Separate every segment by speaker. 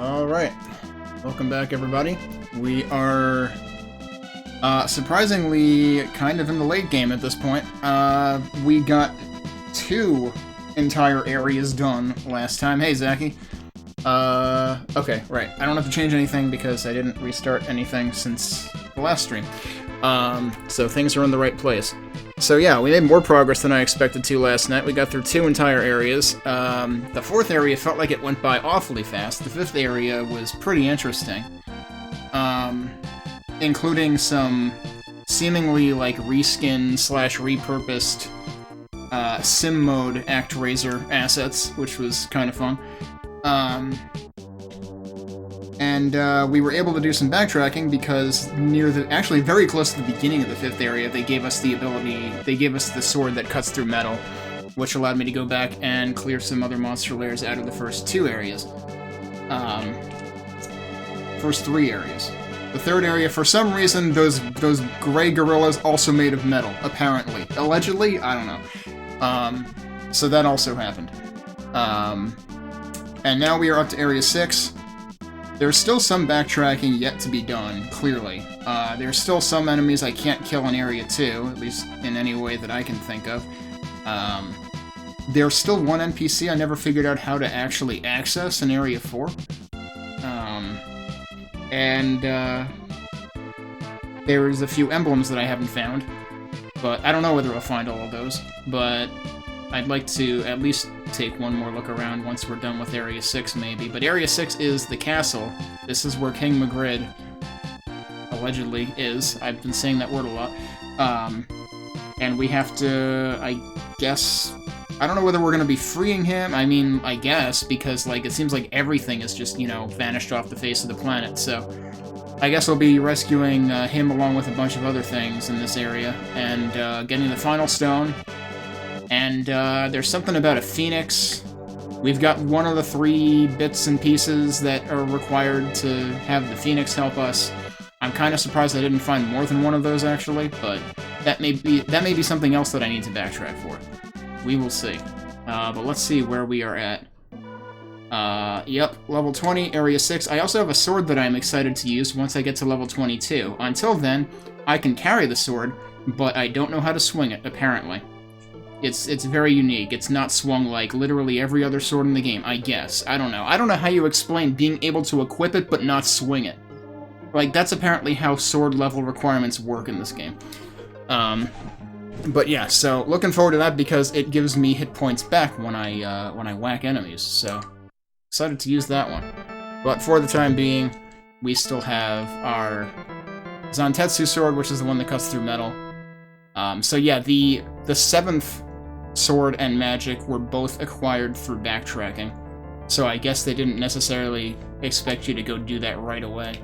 Speaker 1: Alright, welcome back everybody. We are surprisingly kind of in the late game at this point. We got 2 entire areas done last time. Hey, Zachy. Okay, right. I don't have to change anything because I didn't restart anything since the last stream. So things are in the right place. So yeah, we made more progress than I expected to last night. We got through 2 entire areas. The 4th area felt like it went by awfully fast. The 5th area was pretty interesting. Including some seemingly like reskin / repurposed sim mode ActRaiser assets, which was kind of fun. We were able to do some backtracking because actually very close to the beginning of the 5th area, they gave us the sword that cuts through metal, which allowed me to go back and clear some other monster layers out of the first 2 areas. First 3 areas. The 3rd area, for some reason, those gray gorillas also made of metal, apparently. Allegedly? I don't know. So that also happened. And now we are up to Area 6. There's still some backtracking yet to be done, clearly. There's still some enemies I can't kill in Area 2, at least in any way that I can think of. There's still one NPC I never figured out how to actually access in Area 4. There's a few emblems that I haven't found, but I don't know whether I'll find all of those, but I'd like to at least take one more look around once we're done with Area 6, maybe. But Area 6 is the castle. This is where King Magridd allegedly is. I've been saying that word a lot. And we have to, I guess... I don't know whether we're going to be freeing him. I mean, I guess, because like it seems like everything is just, vanished off the face of the planet, so... I guess I'll be rescuing him along with a bunch of other things in this area, and getting the final stone. And there's something about a phoenix. We've got one of the 3 bits and pieces that are required to have the phoenix help us. I'm kind of surprised I didn't find more than one of those, actually, but that may be something else that I need to backtrack for. We will see. But let's see where we are at. Yep, level 20, Area 6. I also have a sword that I'm excited to use once I get to level 22. Until then, I can carry the sword, but I don't know how to swing it, apparently. It's very unique. It's not swung like literally every other sword in the game, I guess. I don't know. I don't know how you explain being able to equip it but not swing it. Like, that's apparently how sword level requirements work in this game. But yeah, so looking forward to that because it gives me hit points back when I whack enemies, so excited to use that one. But for the time being, we still have our Zantetsu sword, which is the one that cuts through metal. So yeah, the 7th sword and magic were both acquired through backtracking. So I guess they didn't necessarily expect you to go do that right away.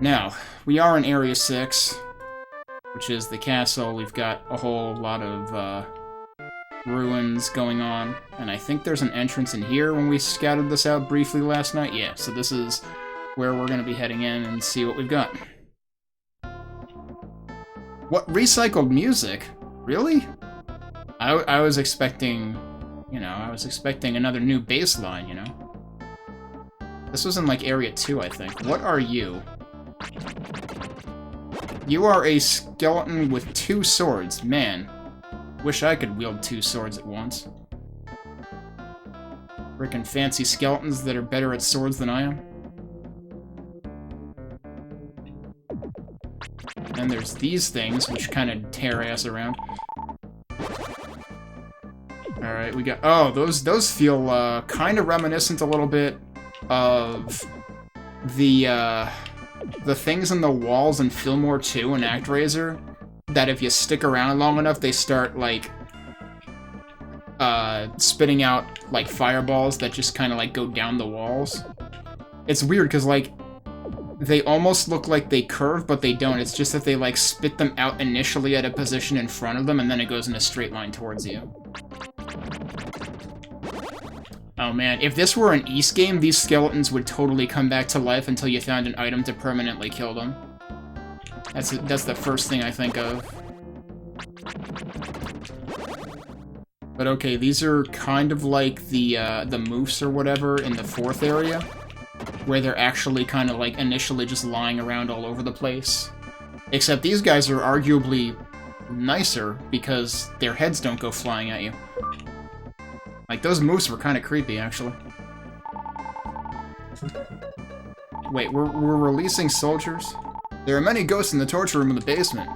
Speaker 1: Now, we are in Area 6, which is the castle. We've got a whole lot of ruins going on, and I think there's an entrance in here when we scouted this out briefly last night. Yeah, so this is where we're going to be heading in and see what we've got. What, recycled music? Really? I was expecting, I was expecting another new bass line, This was in, like, Area 2, I think. What are you? You are a skeleton with 2 swords. Man, wish I could wield 2 swords at once. Frickin' fancy skeletons that are better at swords than I am. And there's these things, which kind of tear ass around. Alright, we got... Oh, those feel kind of reminiscent a little bit of the things in the walls in Fillmore 2 and ActRaiser, that if you stick around long enough, they start, like, spitting out, like, fireballs that just kind of, like, go down the walls. It's weird, because, like, they almost look like they curve, but they don't. It's just that they, like, spit them out initially at a position in front of them, and then it goes in a straight line towards you. Oh man, if this were an East game, these skeletons would totally come back to life until you found an item to permanently kill them. That's the first thing I think of. But okay, these are kind of like the moose or whatever in the 4th area, where they're actually kind of like initially just lying around all over the place. Except these guys are arguably nicer because their heads don't go flying at you. Like, those moose were kind of creepy, actually. Wait, we're releasing soldiers? There are many ghosts in the torture room in the basement.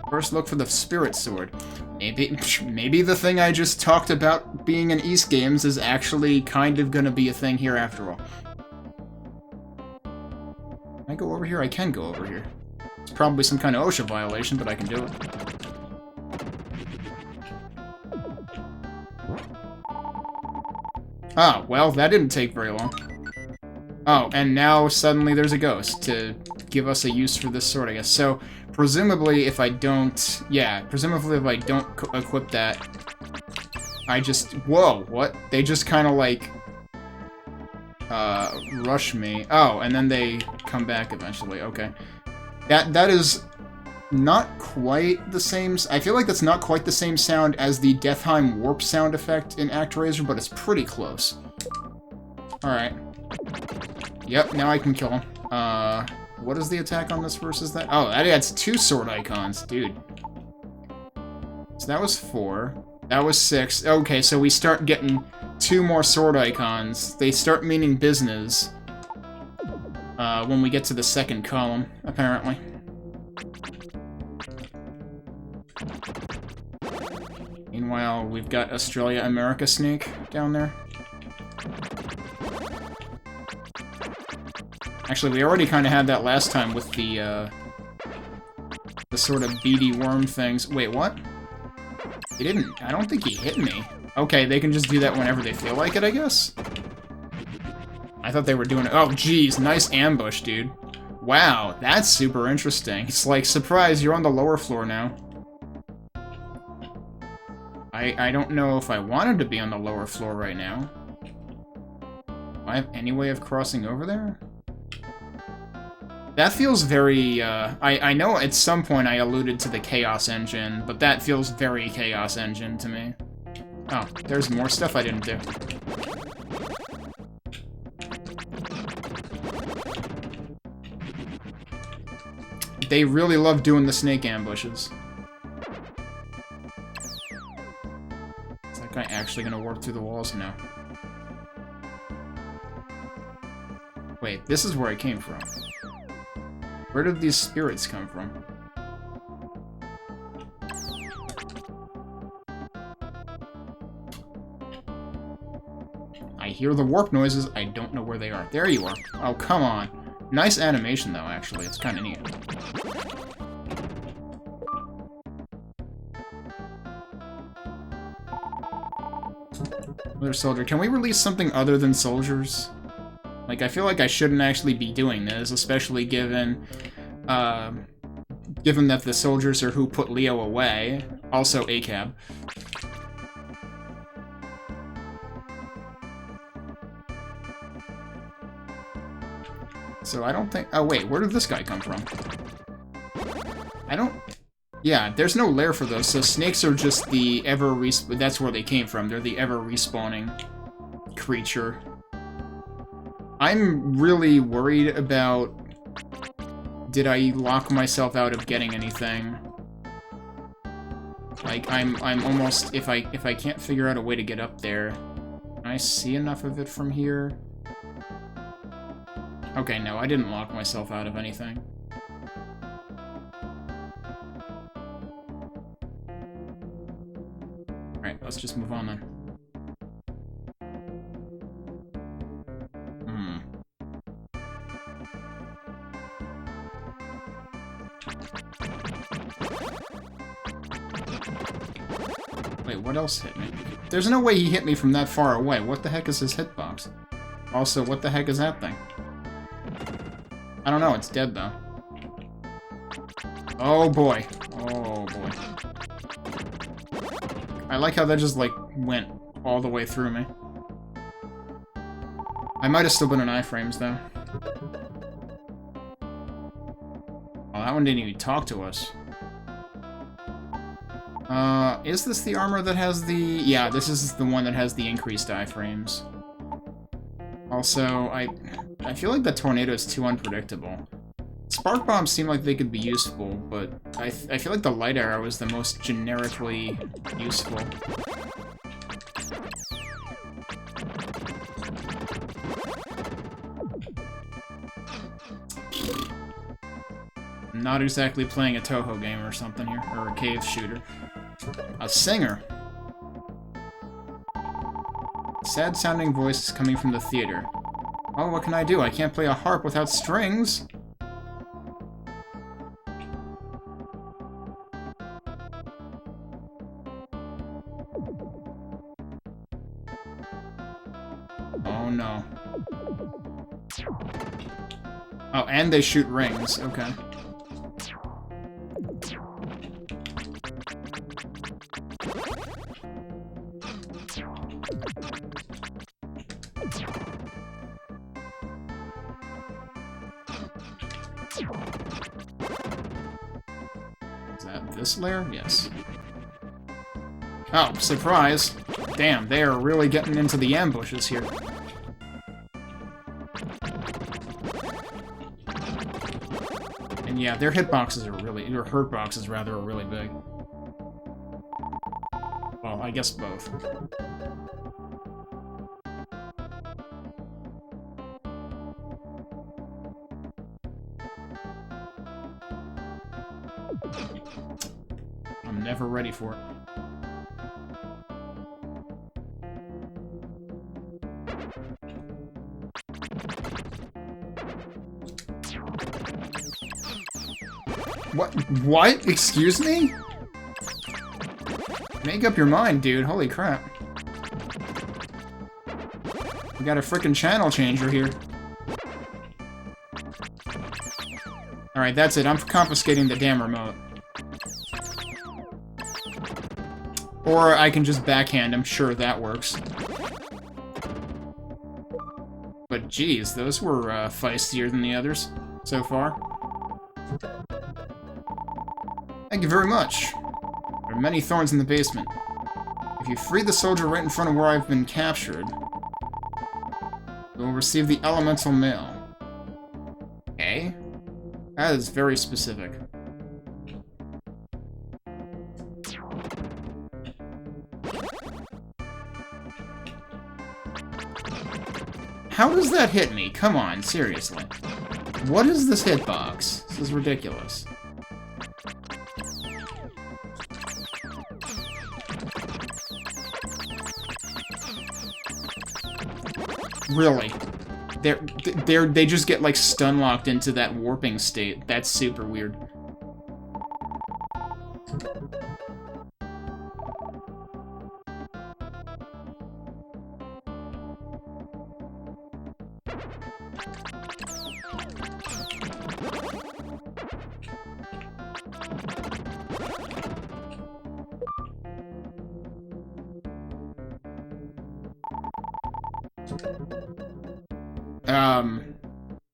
Speaker 1: First look for the spirit sword. Maybe the thing I just talked about being in East Games is actually kind of gonna be a thing here after all. Can I go over here? I can go over here. It's probably some kind of OSHA violation, but I can do it. Ah, well, that didn't take very long. Oh, and now suddenly there's a ghost to give us a use for this sword, I guess. So, presumably if I don't... Yeah, presumably if I don't equip that, I just... Whoa, what? They just kind of like... rush me. Oh, and then they come back eventually, okay. That is not quite the same... I feel like that's not quite the same sound as the Deathheim warp sound effect in ActRaiser, but it's pretty close. Alright. Yep, now I can kill him. What is the attack on this versus that? Oh, that adds 2 sword icons, dude. So that was 4. That was 6. Okay, so we start getting 2 more sword icons. They start meaning business when we get to the 2nd column, apparently. Meanwhile, we've got Australia America Snake down there. Actually, we already kind of had that last time with the sort of beady worm things. Wait, what? He didn't... I don't think he hit me. Okay, they can just do that whenever they feel like it, I guess? I thought they were doing it... Oh, geez, nice ambush, dude. Wow, that's super interesting. It's like, surprise, you're on the lower floor now. I don't know if I wanted to be on the lower floor right now. Do I have any way of crossing over there? That feels very, I know at some point I alluded to the Chaos Engine, but that feels very Chaos Engine to me. Oh, there's more stuff I didn't do. They really love doing the snake ambushes. Is that guy actually gonna work through the walls? No. Wait, this is where I came from. Where did these spirits come from? I hear the warp noises, I don't know where they are. There you are. Oh, come on. Nice animation, though, actually. It's kind of neat. Another soldier. Can we release something other than soldiers? Like, I feel like I shouldn't actually be doing this, especially given that the soldiers are who put Leo away. Also, ACAB. So I don't think... Oh, wait, where did this guy come from? I don't... Yeah, there's no lair for those, so snakes are just the that's where they came from. They're the ever-respawning creature. I'm really worried about... Did I lock myself out of getting anything? Like, I'm almost... If I can't figure out a way to get up there... Can I see enough of it from here? Okay, no, I didn't lock myself out of anything. Alright, let's just move on then. Wait, what else hit me? There's no way he hit me from that far away. What the heck is his hitbox? Also, what the heck is that thing? I don't know, it's dead though. Oh boy. Oh boy. I like how that just, like, went all the way through me. I might have still been in iframes though. Oh, that one didn't even talk to us. Is this the armor that has the... Yeah, this is the one that has the increased iframes. Also, I feel like the tornado is too unpredictable. Spark bombs seem like they could be useful, but I feel like the light arrow is the most generically useful. I'm not exactly playing a Toho game or something here, or a cave shooter. A singer. Sad-sounding voice is coming from the theater. Oh, what can I do? I can't play a harp without strings! Oh no. Oh, and they shoot rings. Okay. Is that this layer? Yes. Oh, surprise! Damn, they are really getting into the ambushes here. And yeah, their hitboxes are really... or hurt boxes, rather, are really big. Well, I guess both. I'm never ready for it. What? Excuse me? Make up your mind, dude. Holy crap. We got a frickin' channel changer here. Alright, that's it. I'm confiscating the damn remote. Or I can just backhand him. Sure, that works. But geez, those were feistier than the others so far. Thank you very much. There are many thorns in the basement. If you free the soldier right in front of where I've been captured, you will receive the elemental mail. Okay? That is very specific. How does that hit me? Come on, seriously. What is this hitbox? This is ridiculous. Really? They just get, like, stun-locked into that warping state. That's super weird.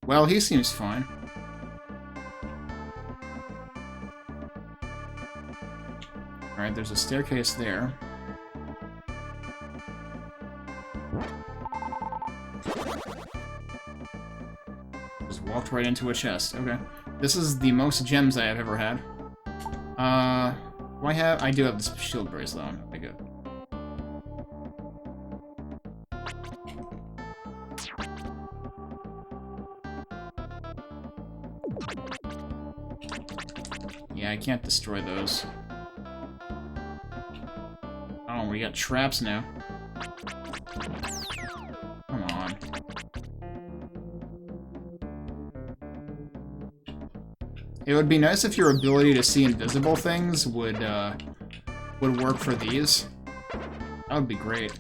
Speaker 1: Well, he seems fine. Alright, there's a staircase there. Just walked right into a chest. Okay. This is the most gems I have ever had. I do have this shield bracelet on. Okay, good. Yeah, I can't destroy those. Oh, we got traps now. Come on. It would be nice if your ability to see invisible things would work for these. That would be great.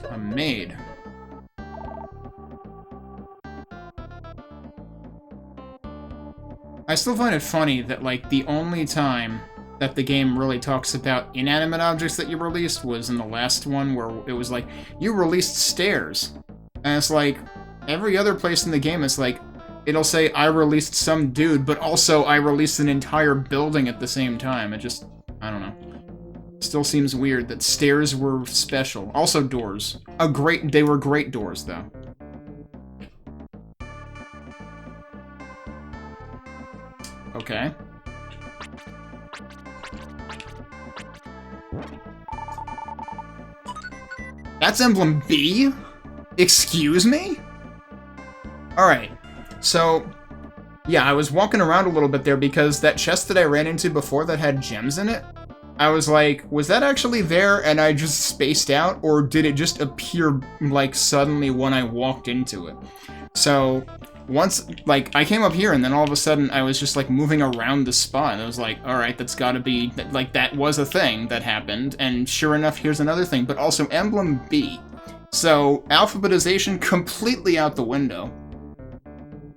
Speaker 1: A maid. I still find it funny that, like, the only time that the game really talks about inanimate objects that you released was in the last one, where it was like, you released stairs. And it's like, every other place in the game, it's like, it'll say, I released some dude, but also I released an entire building at the same time. It just, I don't know. Still seems weird that stairs were special. Also doors. They were great doors, though. Okay. That's emblem B? Excuse me? Alright, so, yeah, I was walking around a little bit there because that chest that I ran into before that had gems in it, I was like, was that actually there and I just spaced out, or did it just appear, like, suddenly when I walked into it? So, once, like, I came up here and then all of a sudden I was just, like, moving around the spot, and I was like, alright, that's gotta be, like, that was a thing that happened, and sure enough, here's another thing, but also emblem B. So, alphabetization completely out the window.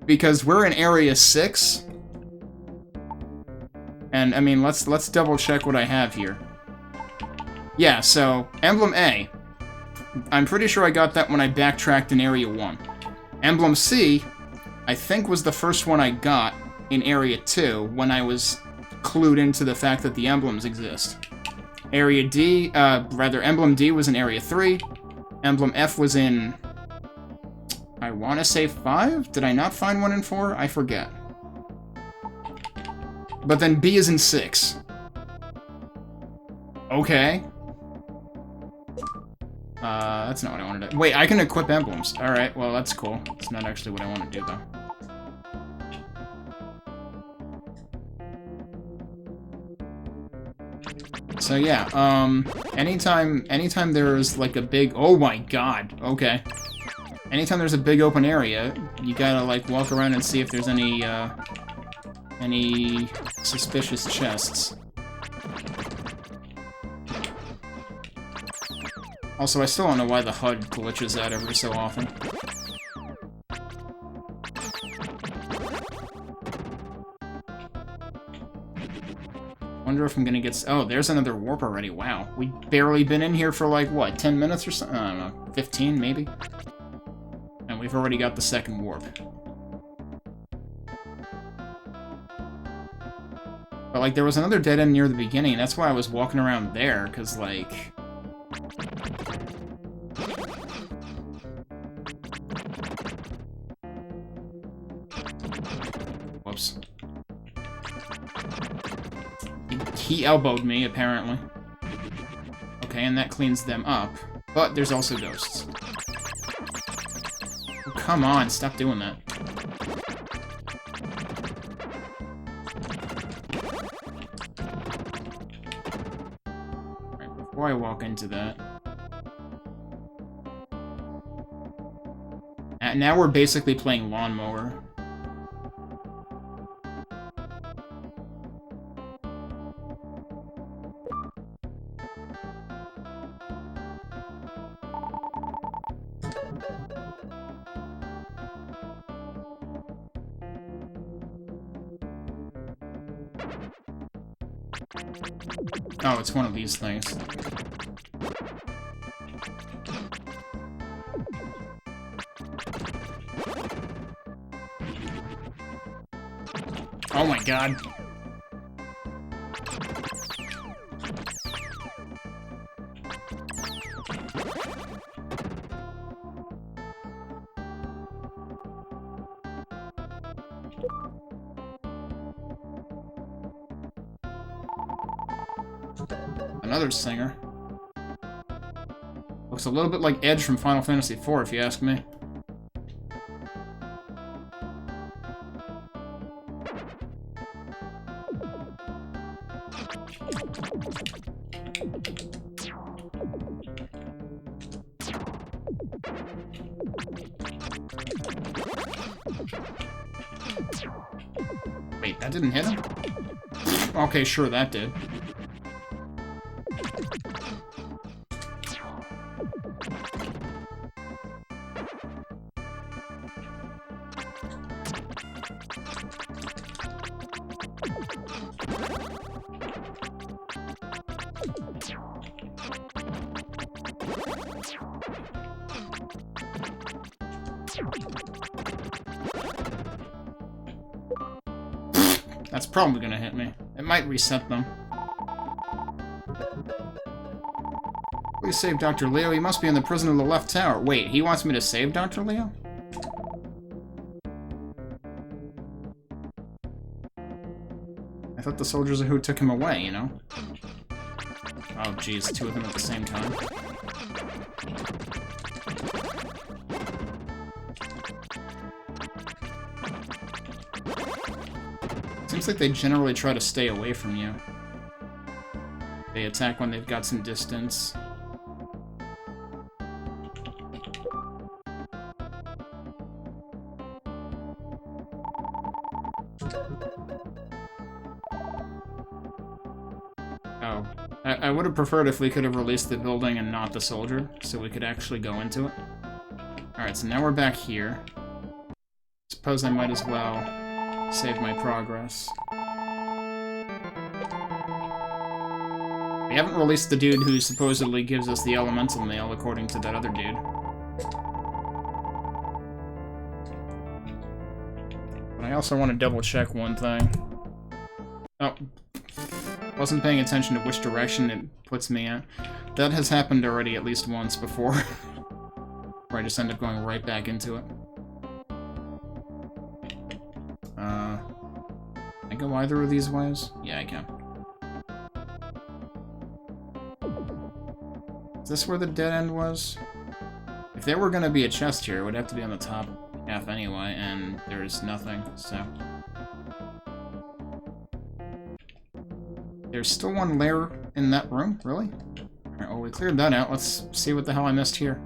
Speaker 1: Because we're in Area 6, and, I mean, let's double check what I have here. Yeah, so, Emblem A. I'm pretty sure I got that when I backtracked in Area 1. Emblem C, I think was the first one I got in Area 2, when I was clued into the fact that the emblems exist. Emblem D was in Area 3. Emblem F was in, I want to say 5? Did I not find one in 4? I forget. But then B is in 6. Okay. That's not what I wanted to... Wait, I can equip emblems. Alright, well, that's cool. It's not actually what I want to do, though. So, yeah, anytime there's, like, a big... Oh my god, okay. Anytime there's a big open area, you gotta, like, walk around and see if there's any suspicious chests. Also, I still don't know why the HUD glitches out every so often. Wonder if I'm gonna get... Oh, there's another warp already. Wow. We've barely been in here for, like, what, 10 minutes or something? I don't know. 15, maybe? And we've already got the second warp. But, like, there was another dead end near the beginning, and that's why I was walking around there, because, like... Whoops. He elbowed me, apparently. Okay, and that cleans them up. But there's also ghosts. Oh, come on, stop doing that. Alright, before I walk into that... now we're basically playing Lawnmower. Oh, it's one of these things. Oh my god. Another singer. Looks a little bit like Edge from Final Fantasy IV, if you ask me. Wait, that didn't hit him? Okay, sure, that did. That's probably gonna hit me. It might reset them. Please save Dr. Leo. He must be in the prison of the left tower. Wait, he wants me to save Dr. Leo? I thought the soldiers are who took him away, you know? Oh, jeez, two of them at the same time. Seems like they generally try to stay away from you. They attack when they've got some distance. Oh. I would have preferred if we could have released the building and not the soldier, so we could actually go into it. Alright, so now we're back here. Suppose I might as well save my progress. We haven't released the dude who supposedly gives us the elemental mail, according to that other dude. But I also want to double-check one thing. Oh. Wasn't paying attention to which direction it puts me in. That has happened already at least once before. Where I just end up going right back into it. Can I go either of these ways? Yeah, I can. Is this where the dead end was? If there were gonna be a chest here, it would have to be on the top half anyway, and there's nothing, so... There's still one lair in that room? Really? Alright, well, we cleared that out. Let's see what the hell I missed here.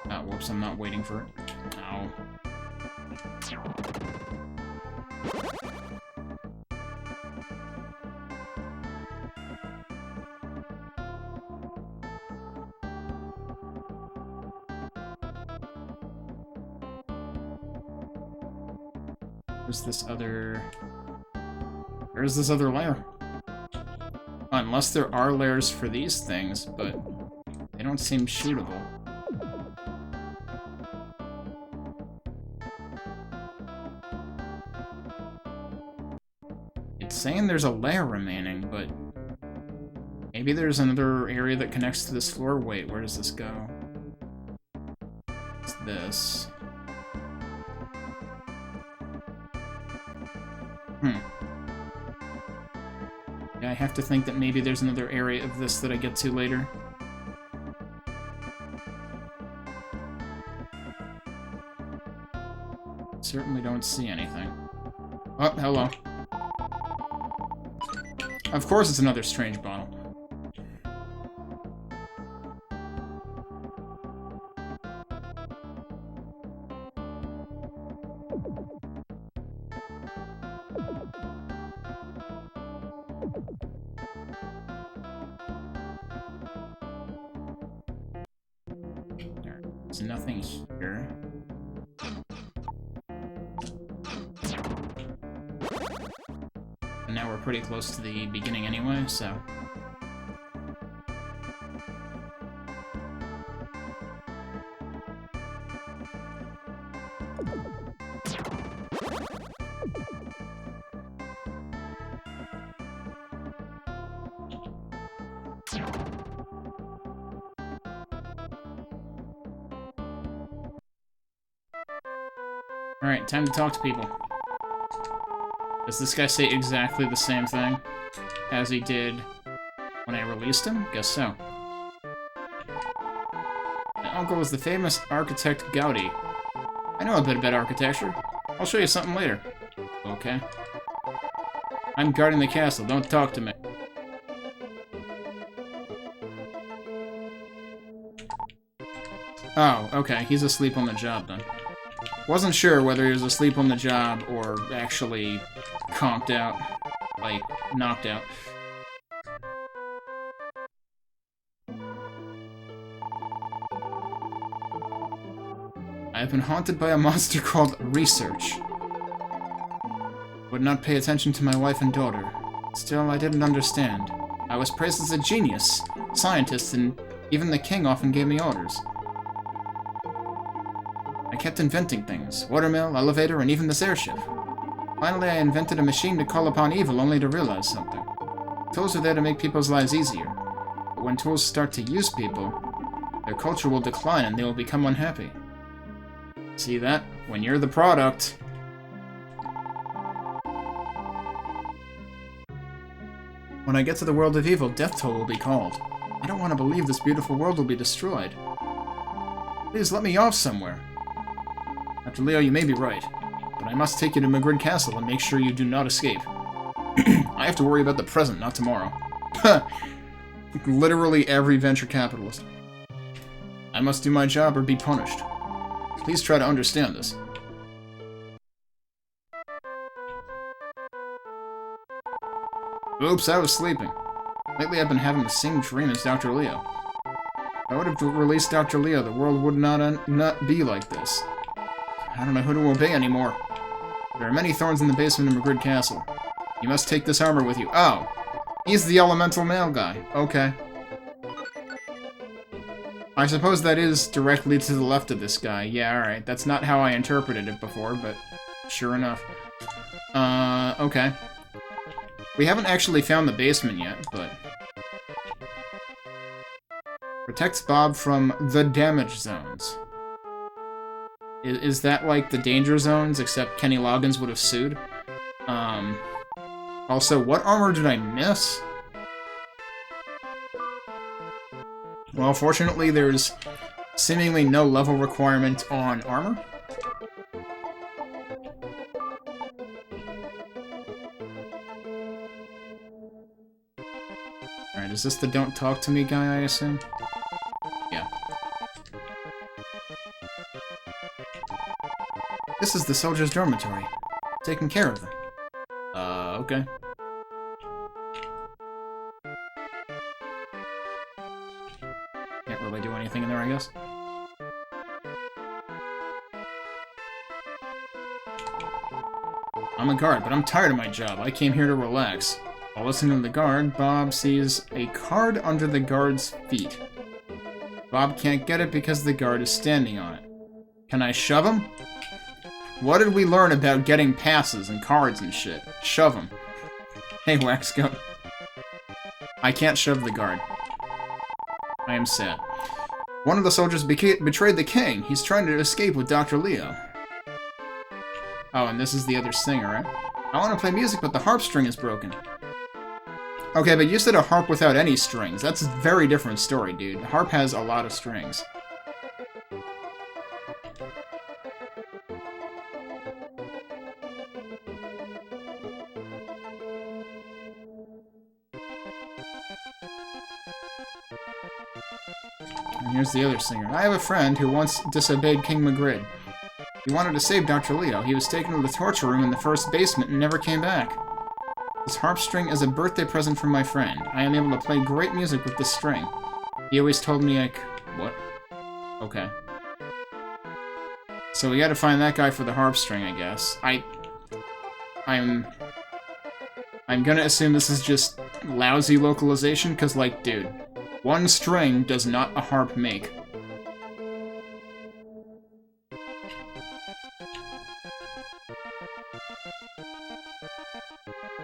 Speaker 1: Oh, whoops, I'm not waiting for it. Ow. Where's this other... Where's this other lair? Unless there are lairs for these things, but they don't seem shootable. It's saying there's a lair remaining, but maybe there's another area that connects to this floor. Wait, where does this go? It's this. Yeah, I have to think that maybe there's another area of this that I get to later. Certainly don't see anything. Oh, hello. Of course it's another strange bottle. There's nothing here. And now we're pretty close to the beginning anyway, so... Alright, time to talk to people. Does this guy say exactly the same thing as he did when I released him? Guess so. My uncle was the famous architect Gaudi. I know a bit about architecture. I'll show you something later. Okay. I'm guarding the castle, don't talk to me. Oh, okay, he's asleep on the job then. Wasn't sure whether he was asleep on the job or actually conked out, like, knocked out. I have been haunted by a monster called Research. Would not pay attention to my wife and daughter. Still, I didn't understand. I was praised as a genius, scientist, and even the king often gave me orders. I kept inventing things. Watermill, elevator, and even this airship. Finally, I invented a machine to call upon evil only to realize something. Tools are there to make people's lives easier. But when tools start to use people, their culture will decline and they will become unhappy. See that? When you're the product... When I get to the world of evil, Deathtoll will be called. I don't want to believe this beautiful world will be destroyed. Please let me off somewhere. Dr. Leo, you may be right, but I must take you to Magridd Castle and make sure you do not escape. I have to worry about the present, not tomorrow. Literally every venture capitalist. I must do my job or be punished. Please try to understand this. Oops, I was sleeping. Lately I've been having the same dream as Dr. Leo. If I would have released Dr. Leo, the world would not be like this. I don't know who to obey anymore. There are many thorns in the basement of Magridd Castle. You must take this armor with you. Oh! He's the elemental male guy. Okay. I suppose that is directly to the left of this guy. Yeah, alright. That's not how I interpreted it before, but sure enough. Okay. We haven't actually found the basement yet, but... Protects Bob from the damage zones. Is that like the danger zones, except Kenny Loggins would have sued? Also, what armor did I miss? Well, fortunately, there's seemingly no level requirement on armor. Alright, is this the don't talk to me guy, I assume? Yeah. This is the soldiers' dormitory. Taking care of them. Okay. Can't really do anything in there, I guess. I'm a guard, but I'm tired of my job. I came here to relax. While listening to the guard, Bob sees a card under the guard's feet. Bob can't get it because the guard is standing on it. Can I shove him? What did we learn about getting passes and cards and shit? Shove him. Hey, Waxgoat. I can't shove the guard. I am sad. One of the soldiers betrayed the king. He's trying to escape with Dr. Leo. Oh, and this is the other singer, right? I want to play music, but the harp string is broken. Okay, but you said a harp without any strings. That's a very different story, dude. The harp has a lot of strings. And here's the other singer. I have a friend who once disobeyed King Magridd. He wanted to save Dr. Leo. He was taken to the torture room in the first basement and never came back. This harp string is a birthday present from my friend. I am able to play great music with this string. He always told me What? Okay. So we gotta find that guy for the harp string, I guess. I'm gonna assume this is just lousy localization, because, like, dude, one string does not a harp make.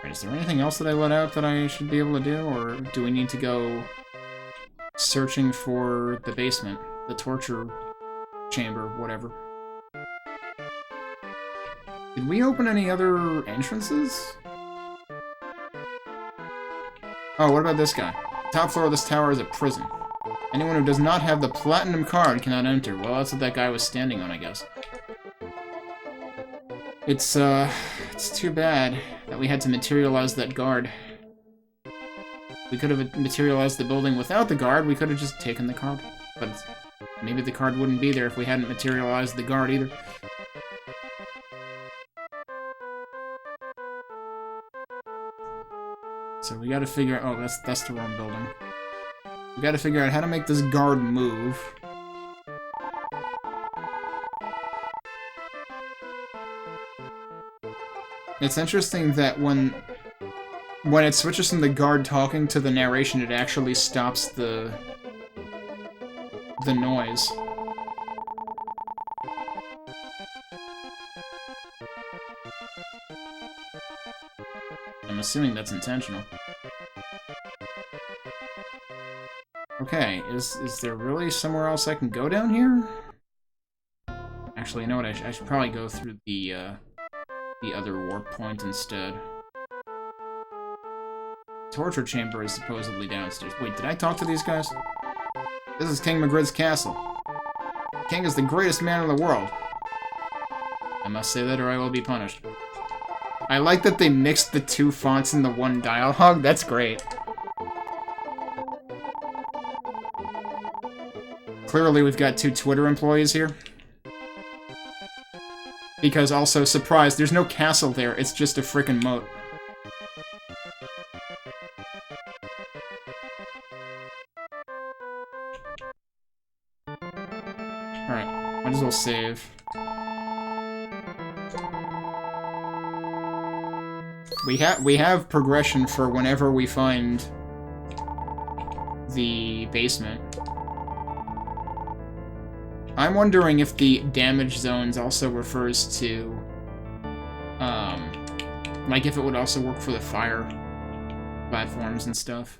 Speaker 1: Is there anything else that I let out that I should be able to do, or do we need to go searching for the basement, the torture chamber, whatever? Did we open any other entrances? Oh, what about this guy? The top floor of this tower is a prison. Anyone who does not have the platinum card cannot enter. Well, that's what that guy was standing on, I guess. It's too bad that we had to materialize that guard. We could have materialized the building without the guard. We could have just taken the card. But maybe the card wouldn't be there if we hadn't materialized the guard either. So we gotta figure out... Oh, that's the wrong building. We gotta figure out how to make this guard move. It's interesting that when when it switches from the guard talking to the narration, it actually stops the noise. I'm assuming that's intentional. Okay, is there really somewhere else I can go down here? Actually, you know what? I should probably go through the other warp point instead. Torture chamber is supposedly downstairs. Wait, did I talk to these guys? This is King Magridd's castle. King is the greatest man in the world. I must say that or I will be punished. I like that they mixed the two fonts in the one dialogue. That's great. Clearly we've got two Twitter employees here. Because also, surprise, there's no castle there, it's just a frickin' moat. Alright, might as well save. We have progression for whenever we find the basement. I'm wondering if the damage zones also refers to, like if it would also work for the fire platforms and stuff.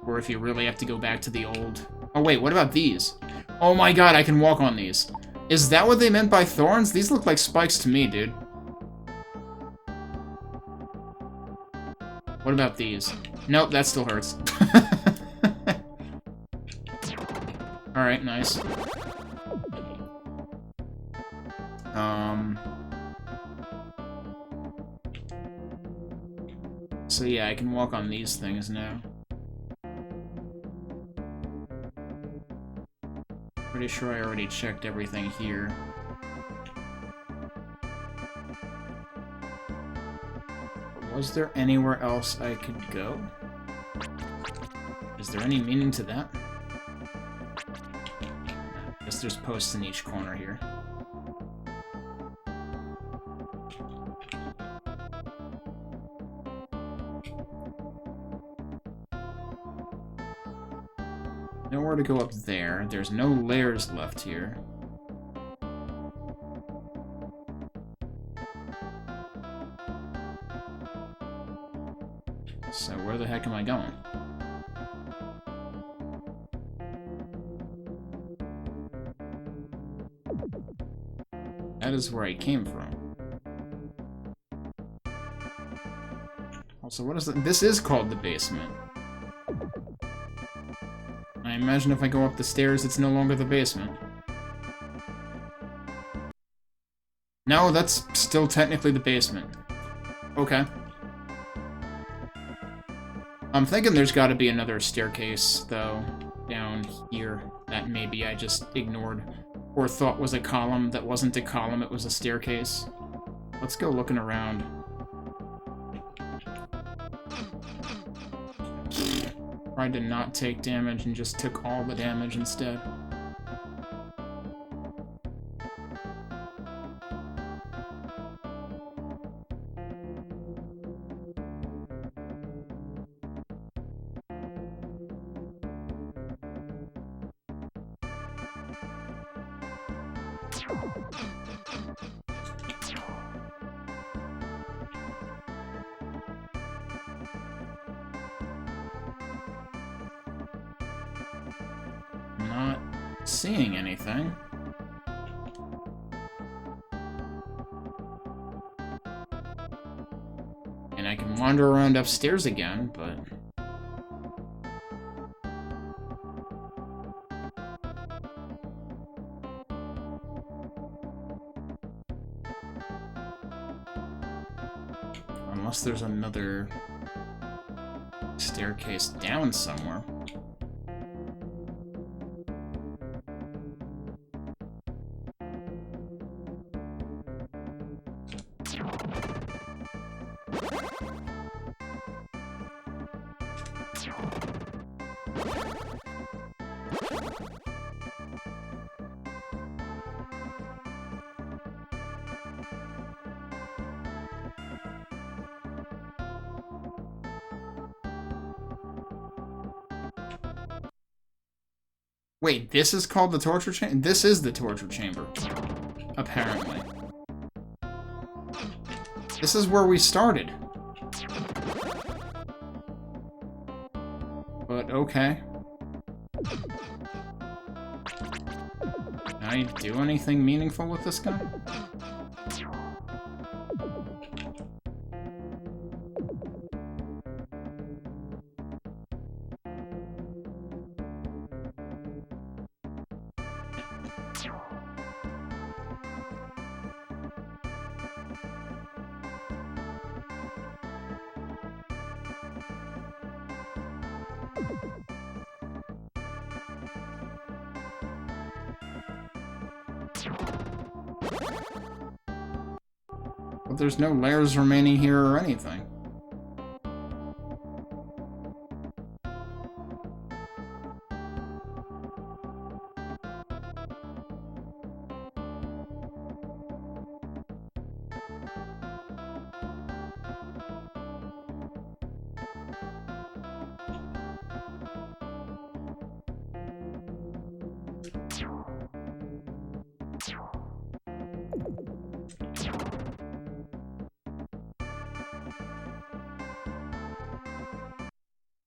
Speaker 1: Or if you really have to go back to the old... Oh wait, what about these? Oh my god, I can walk on these. Is that what they meant by thorns? These look like spikes to me, dude. What about these? Nope, that still hurts. Alright, nice. So yeah, I can walk on these things now. Pretty sure I already checked everything here. Was there anywhere else I could go? Is there any meaning to that? I guess there's posts in each corner here. Nowhere to go up there. There's no layers left here. So where the heck am I going? That is where I came from. Also, what is it? This is called the basement. I imagine if I go up the stairs, it's no longer the basement. No, that's still technically the basement. Okay. I'm thinking there's gotta be another staircase, though, down here, that maybe I just ignored, or thought was a column that wasn't a column, it was a staircase. Let's go looking around. Tried to not take damage and just took all the damage instead. Not seeing anything. And I can wander around upstairs again, but... Unless there's another staircase down somewhere. Wait, this is called the torture chamber? This is the torture chamber. Apparently. This is where we started. But okay. Can I do anything meaningful with this guy? But there's no layers remaining here or anything.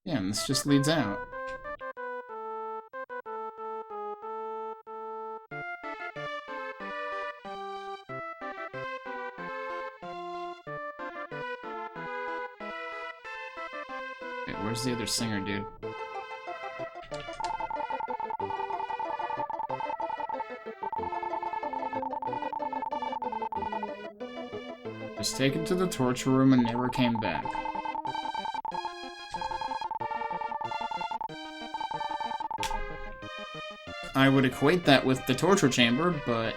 Speaker 1: Yeah, and this just leads out. Wait, where's the other singer, dude? Was taken to the torture room and never came back. I would equate that with the torture chamber, but...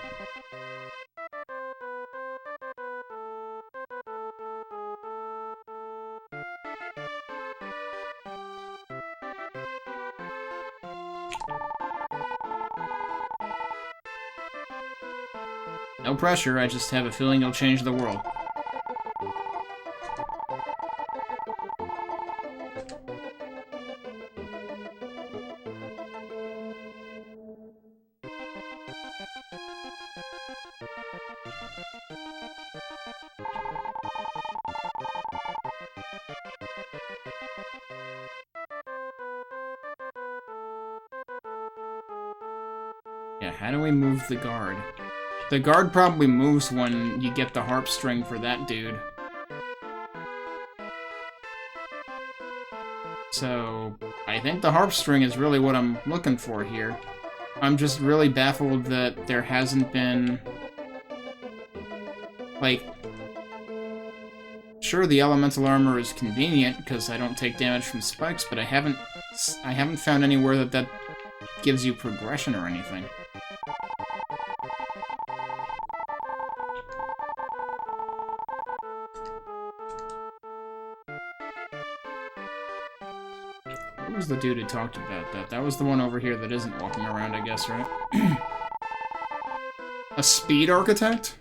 Speaker 1: no pressure, I just have a feeling you'll change the world. Yeah, how do we move the guard? The guard probably moves when you get the harp string for that dude. So, I think the harp string is really what I'm looking for here. I'm just really baffled that there hasn't been... like... sure, the elemental armor is convenient, because I don't take damage from spikes, but I haven't found anywhere that gives you progression or anything. What was the dude who talked about that? That was the one over here that isn't walking around, I guess, right? A speed architect?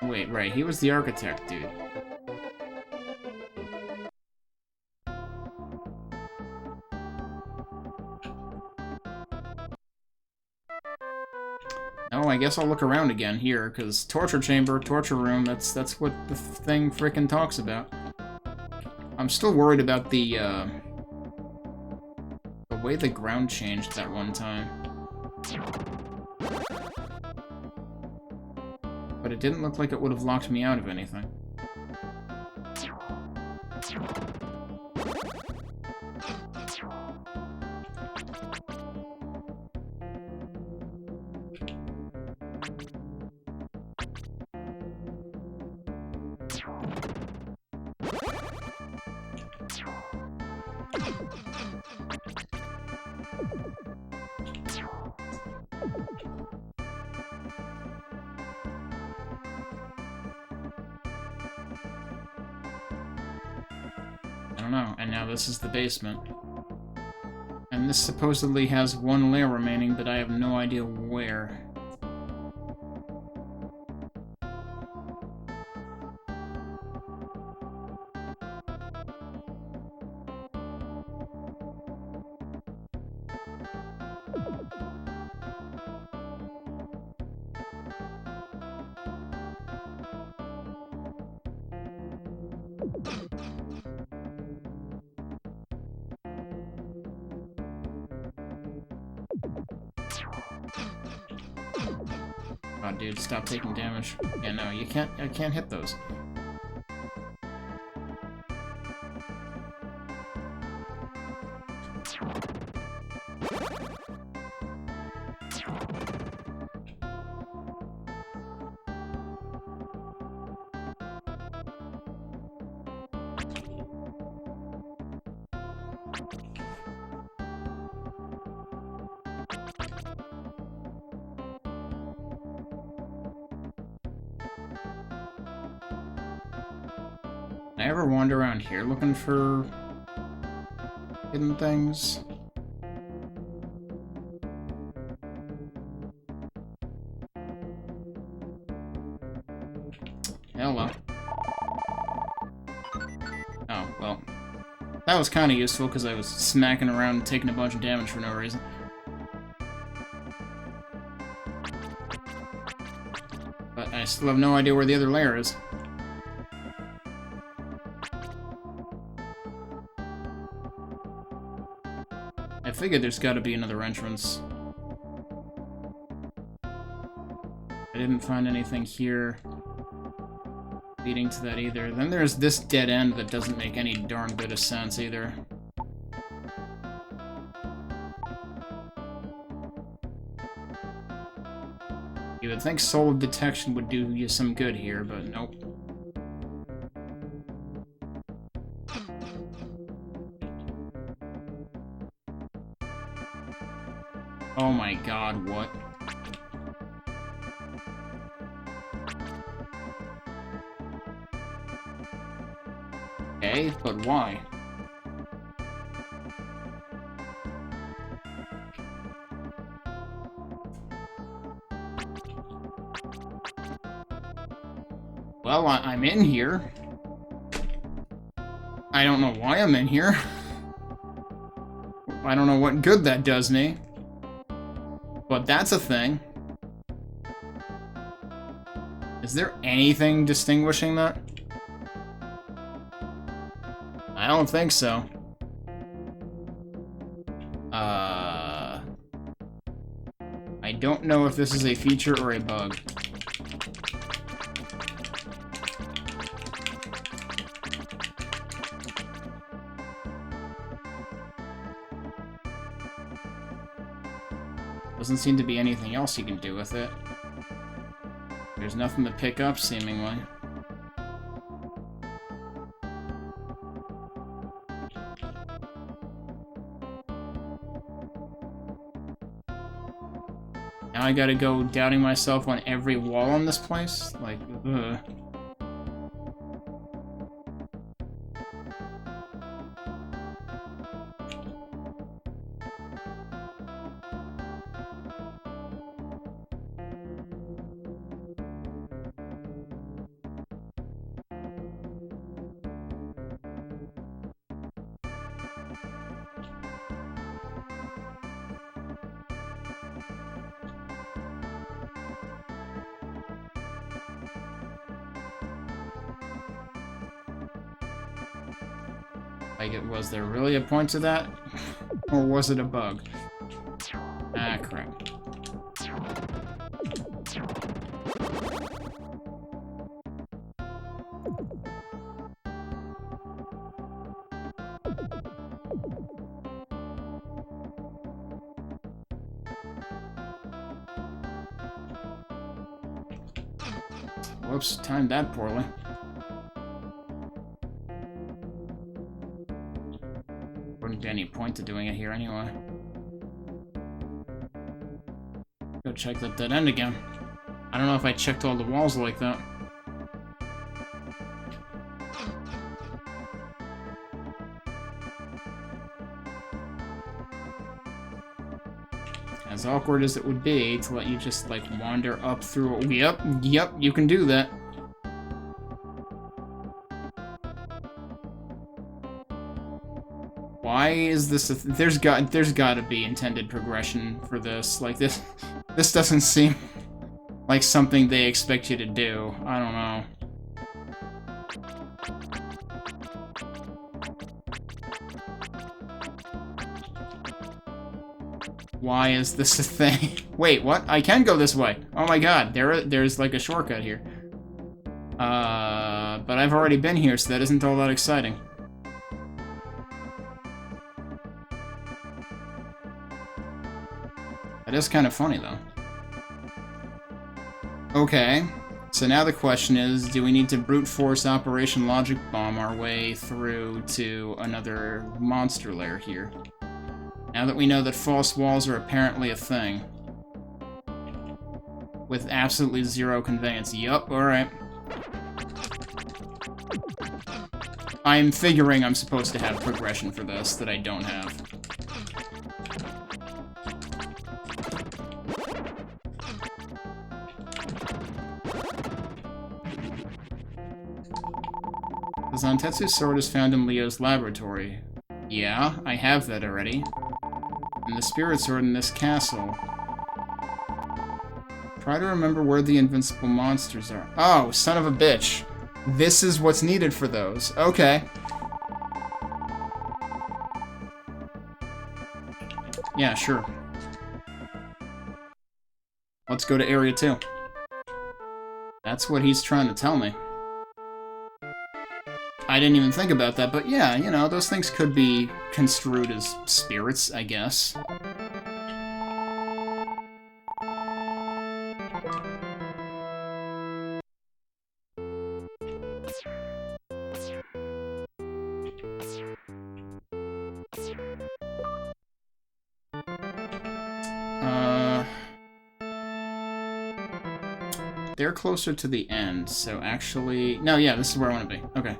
Speaker 1: Wait, right, he was the architect, dude. Oh, I guess I'll look around again here, because torture chamber, torture room, that's what the thing frickin' talks about. I'm still worried about the way the ground changed that one time. But it didn't look like it would have locked me out of anything. I don't know, and now this is the basement. And this supposedly has one layer remaining, but I have no idea where. Oh, dude, stop taking damage. Yeah, no, you can't. I can't hit those. Can I ever wander around here looking for hidden things? Hello. Oh, well. That was kind of useful because I was smacking around and taking a bunch of damage for no reason. But I still have no idea where the other layer is. I figured there's got to be another entrance. I didn't find anything here leading to that either. Then there's this dead end that doesn't make any darn bit of sense either. You would think soul detection would do you some good here, but nope. Oh my god, what? Okay, but why? Well, I'm in here. I don't know why I'm in here. I don't know what good that does me. But that's a thing. Is there anything distinguishing that? I don't think so. I don't know if this is a feature or a bug. Doesn't seem to be anything else you can do with it. There's nothing to pick up, seemingly. Now I gotta go doubting myself on every wall in this place? Like, ugh. Like, was there really a point to that? Or was it a bug? Ah, crap. Whoops, timed that poorly. Wouldn't be any point to doing it here anyway. Go check that dead end again. I don't know if I checked all the walls like that. As awkward as it would be to let you just, like, wander up through... Yep, you can do that. Why is this there's got to be intended progression for this. Like, this doesn't seem like something they expect you to do. I don't know. Why is this a thing? Wait, what? I can go this way. Oh my god, there's like a shortcut here. But I've already been here, so that isn't all that exciting. That is kind of funny, though. Okay, so now the question is, do we need to brute force Operation Logic Bomb our way through to another monster lair here? Now that we know that false walls are apparently a thing. With absolutely zero conveyance. Yup, alright. I'm figuring I'm supposed to have progression for this that I don't have. The Zantetsu sword is found in Leo's laboratory. Yeah, I have that already. And the spirit sword in this castle. Try to remember where the invincible monsters are. Oh, son of a bitch. This is what's needed for those. Okay. Yeah, sure. Let's go to Area 2. That's what he's trying to tell me. I didn't even think about that, but yeah, you know, those things could be construed as spirits, I guess. They're closer to the end, so actually... No, yeah, this is where I want to be. Okay.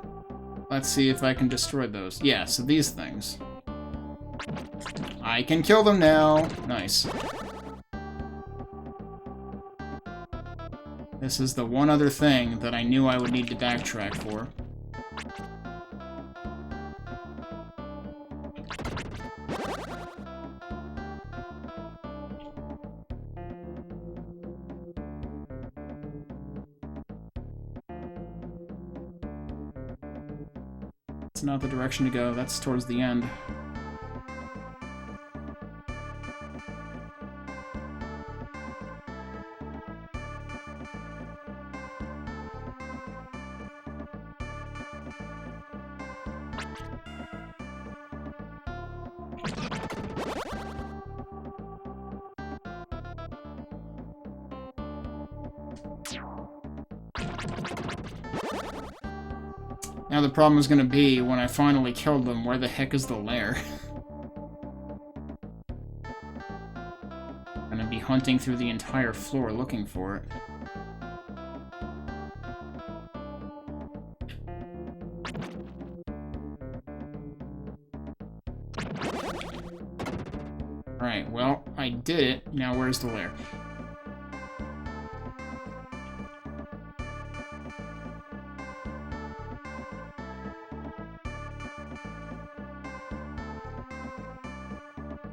Speaker 1: Let's see if I can destroy those. Yeah, so these things. I can kill them now! Nice. This is the one other thing that I knew I would need to backtrack for. It's not the direction to go, that's towards the end. Now the problem is going to be, when I finally killed them, where the heck is the lair? I'm going to be hunting through the entire floor looking for it. Alright, well, I did it. Now where's the lair?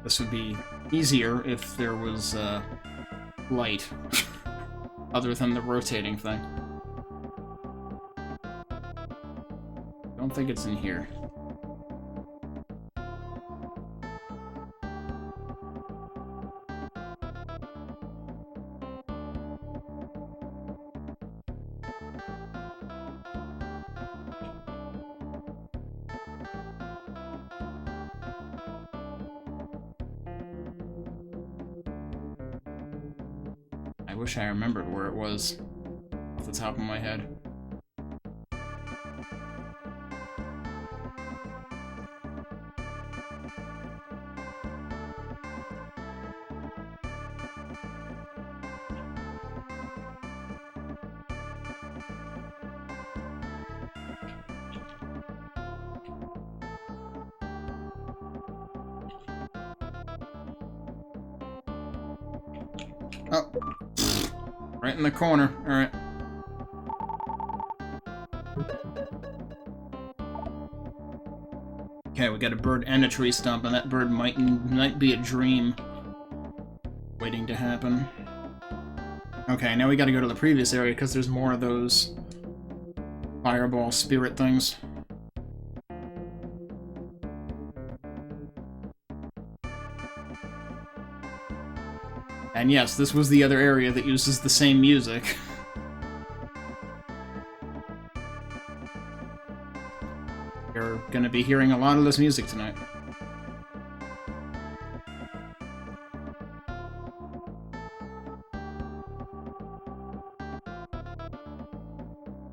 Speaker 1: This would be easier if there was, light. Other than the rotating thing. Don't think it's in here. I wish I remembered where it was off the top of my head. Oh. Right in the corner. Alright. Okay, we got a bird and a tree stump, and that bird might be a dream waiting to happen. Okay, now we gotta go to the previous area, because there's more of those fireball spirit things. And yes, this was the other area that uses the same music. You're gonna be hearing a lot of this music tonight.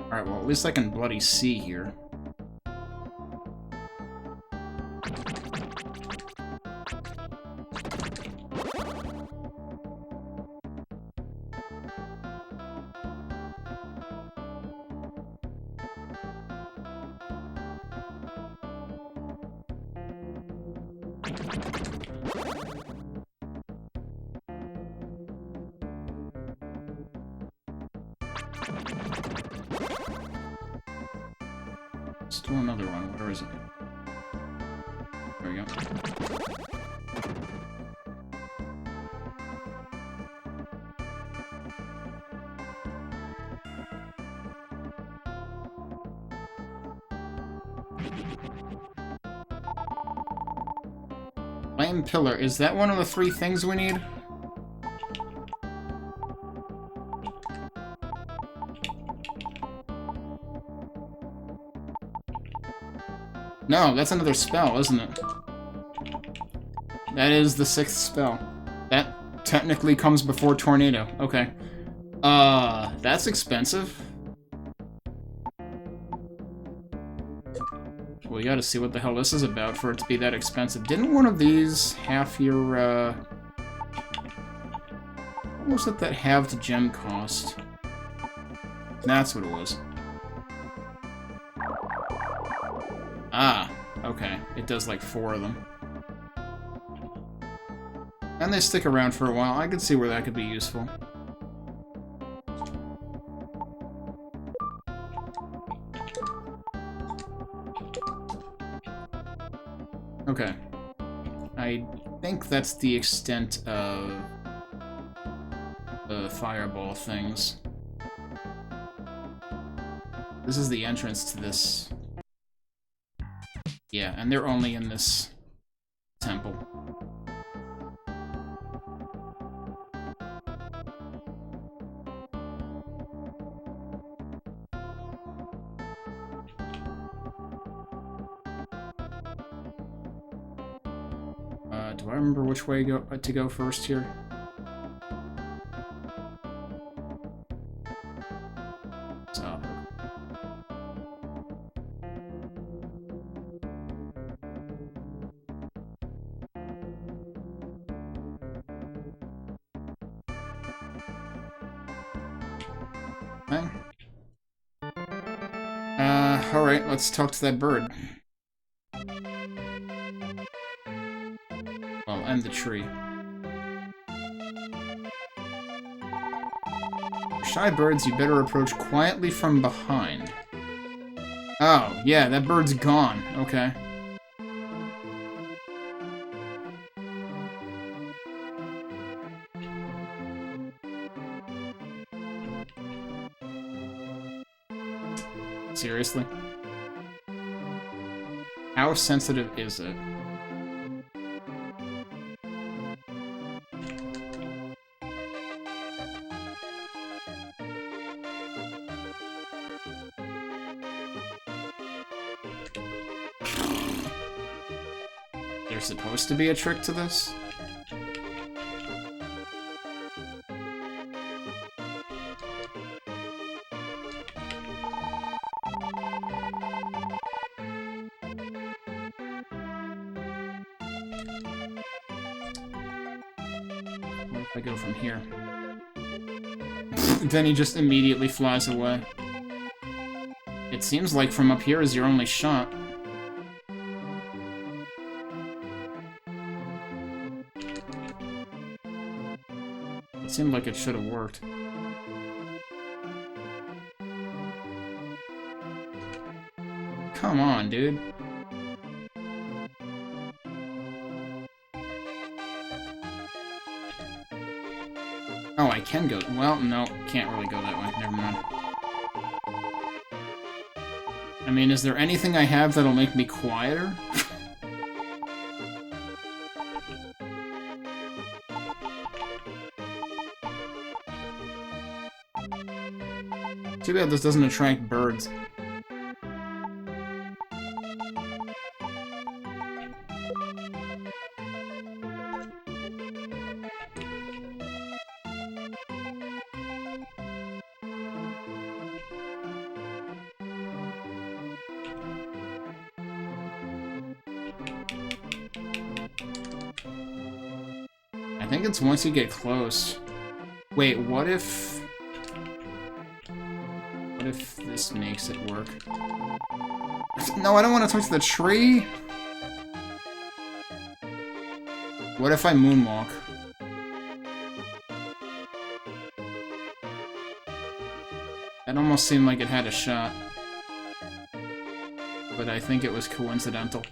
Speaker 1: Alright, well, at least I can bloody see here. Still another one. Where is it? There we go. Flame Pillar. Is that one of the 3 things we need? No, that's another spell, isn't it? That is the 6th spell. That technically comes before Tornado. Okay. That's expensive. We gotta see what the hell this is about for it to be that expensive. Didn't one of these half your, what was it that halved gem cost? That's what it was. Ah, okay. It does like 4 of them. And they stick around for a while. I could see where that could be useful. Okay. I think that's the extent of the fireball things. This is the entrance to this. Yeah, and they're only in this temple. Do I remember which way to go first here? So. Okay. Alright, let's talk to that bird. Well, and the tree. Shy birds, you better approach quietly from behind. Oh, yeah, that bird's gone. Okay. Seriously? How sensitive is it? There's supposed to be a trick to this? What if I go from here? Then he just immediately flies away. It seems like from up here is your only shot. It seemed like it should have worked. Come on, dude. Oh, I can go... Well, no, can't really go that way. Never mind. I mean, is there anything I have that'll make me quieter? Too bad this doesn't attract birds. I think it's once you get close. Wait, what if this makes it work? No, I don't want to touch the tree! What if I moonwalk? That almost seemed like it had a shot. But I think it was coincidental.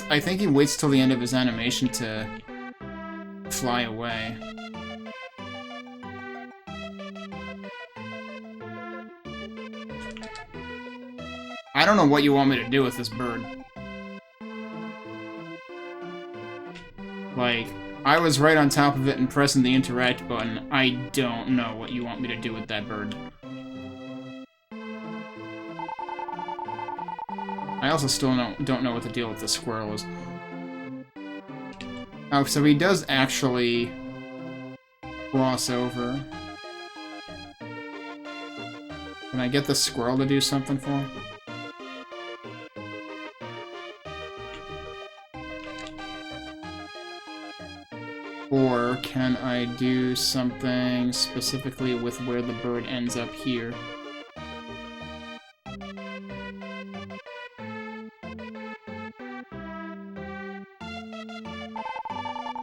Speaker 1: I think he waits till the end of his animation to fly away. I don't know what you want me to do with this bird. Like, I was right on top of it and pressing the interact button. I don't know what you want me to do with that bird. I also still don't know what the deal with the squirrel is. Oh, so he does actually cross over. Can I get the squirrel to do something for him? Or can I do something specifically with where the bird ends up here?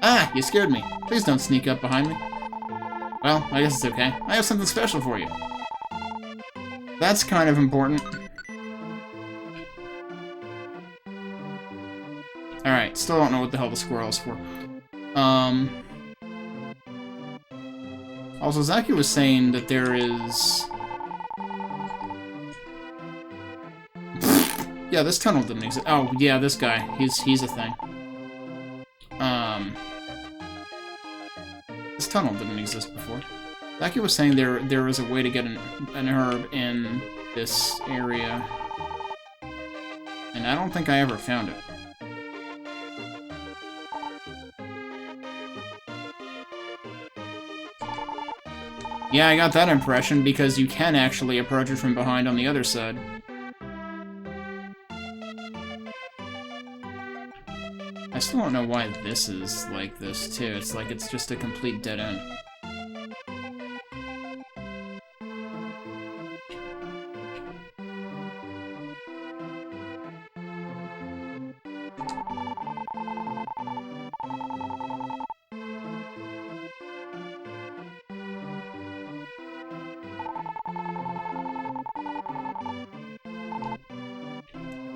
Speaker 1: Ah, you scared me. Please don't sneak up behind me. Well, I guess it's okay. I have something special for you. That's kind of important. Alright, still don't know what the hell the squirrel is for. Also, Zaki was saying that there is... Yeah, this tunnel didn't exist. Oh, yeah, this guy. He's a thing. This tunnel didn't exist before. Zaki was saying there was a way to get an herb in this area. And I don't think I ever found it. Yeah, I got that impression, because you can actually approach it from behind on the other side. I still don't know why this is like this, too. It's like it's just a complete dead end.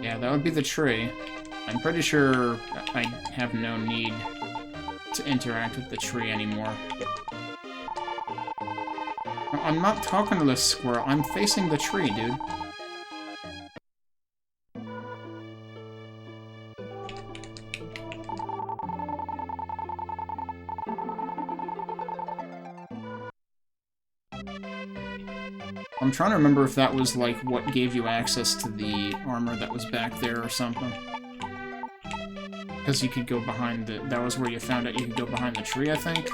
Speaker 1: Yeah, that would be the tree. I'm pretty sure I have no need to interact with the tree anymore. I'm not talking to this squirrel, I'm facing the tree, dude. I'm trying to remember if that was, like, what gave you access to the armor that was back there or something. Because you could go behind the... That was where you found out you could go behind the tree, I think?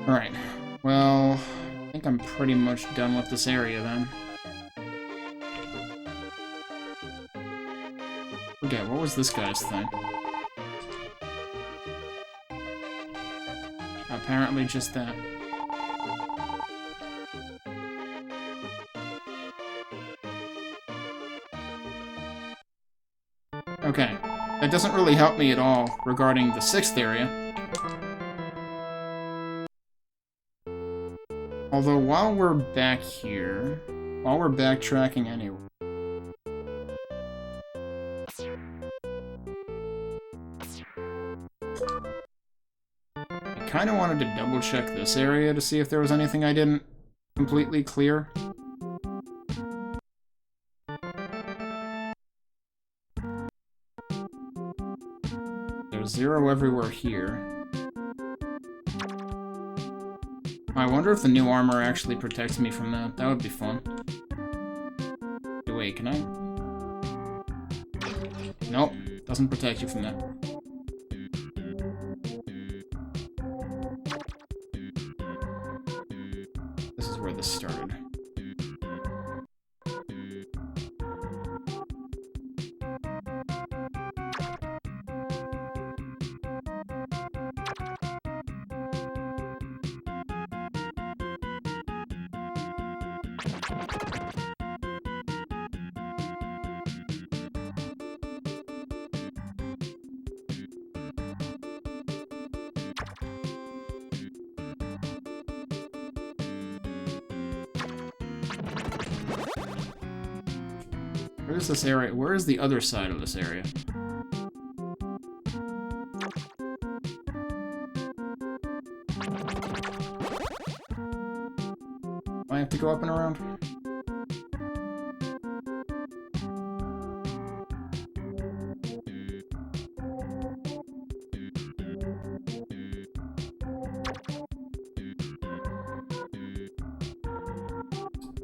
Speaker 1: Alright. Well, I think I'm pretty much done with this area, then. Okay, what was this guy's thing? Apparently just that. Okay. That doesn't really help me at all regarding the 6th area. Although, while we're back here... While we're backtracking anyway... kind of wanted to double-check this area to see if there was anything I didn't completely clear. There's 0 everywhere here. I wonder if the new armor actually protects me from that. That would be fun. Wait, can I? Nope, doesn't protect you from that. This is where this started. Where's this area? Where is the other side of this area? Do I have to go up and around?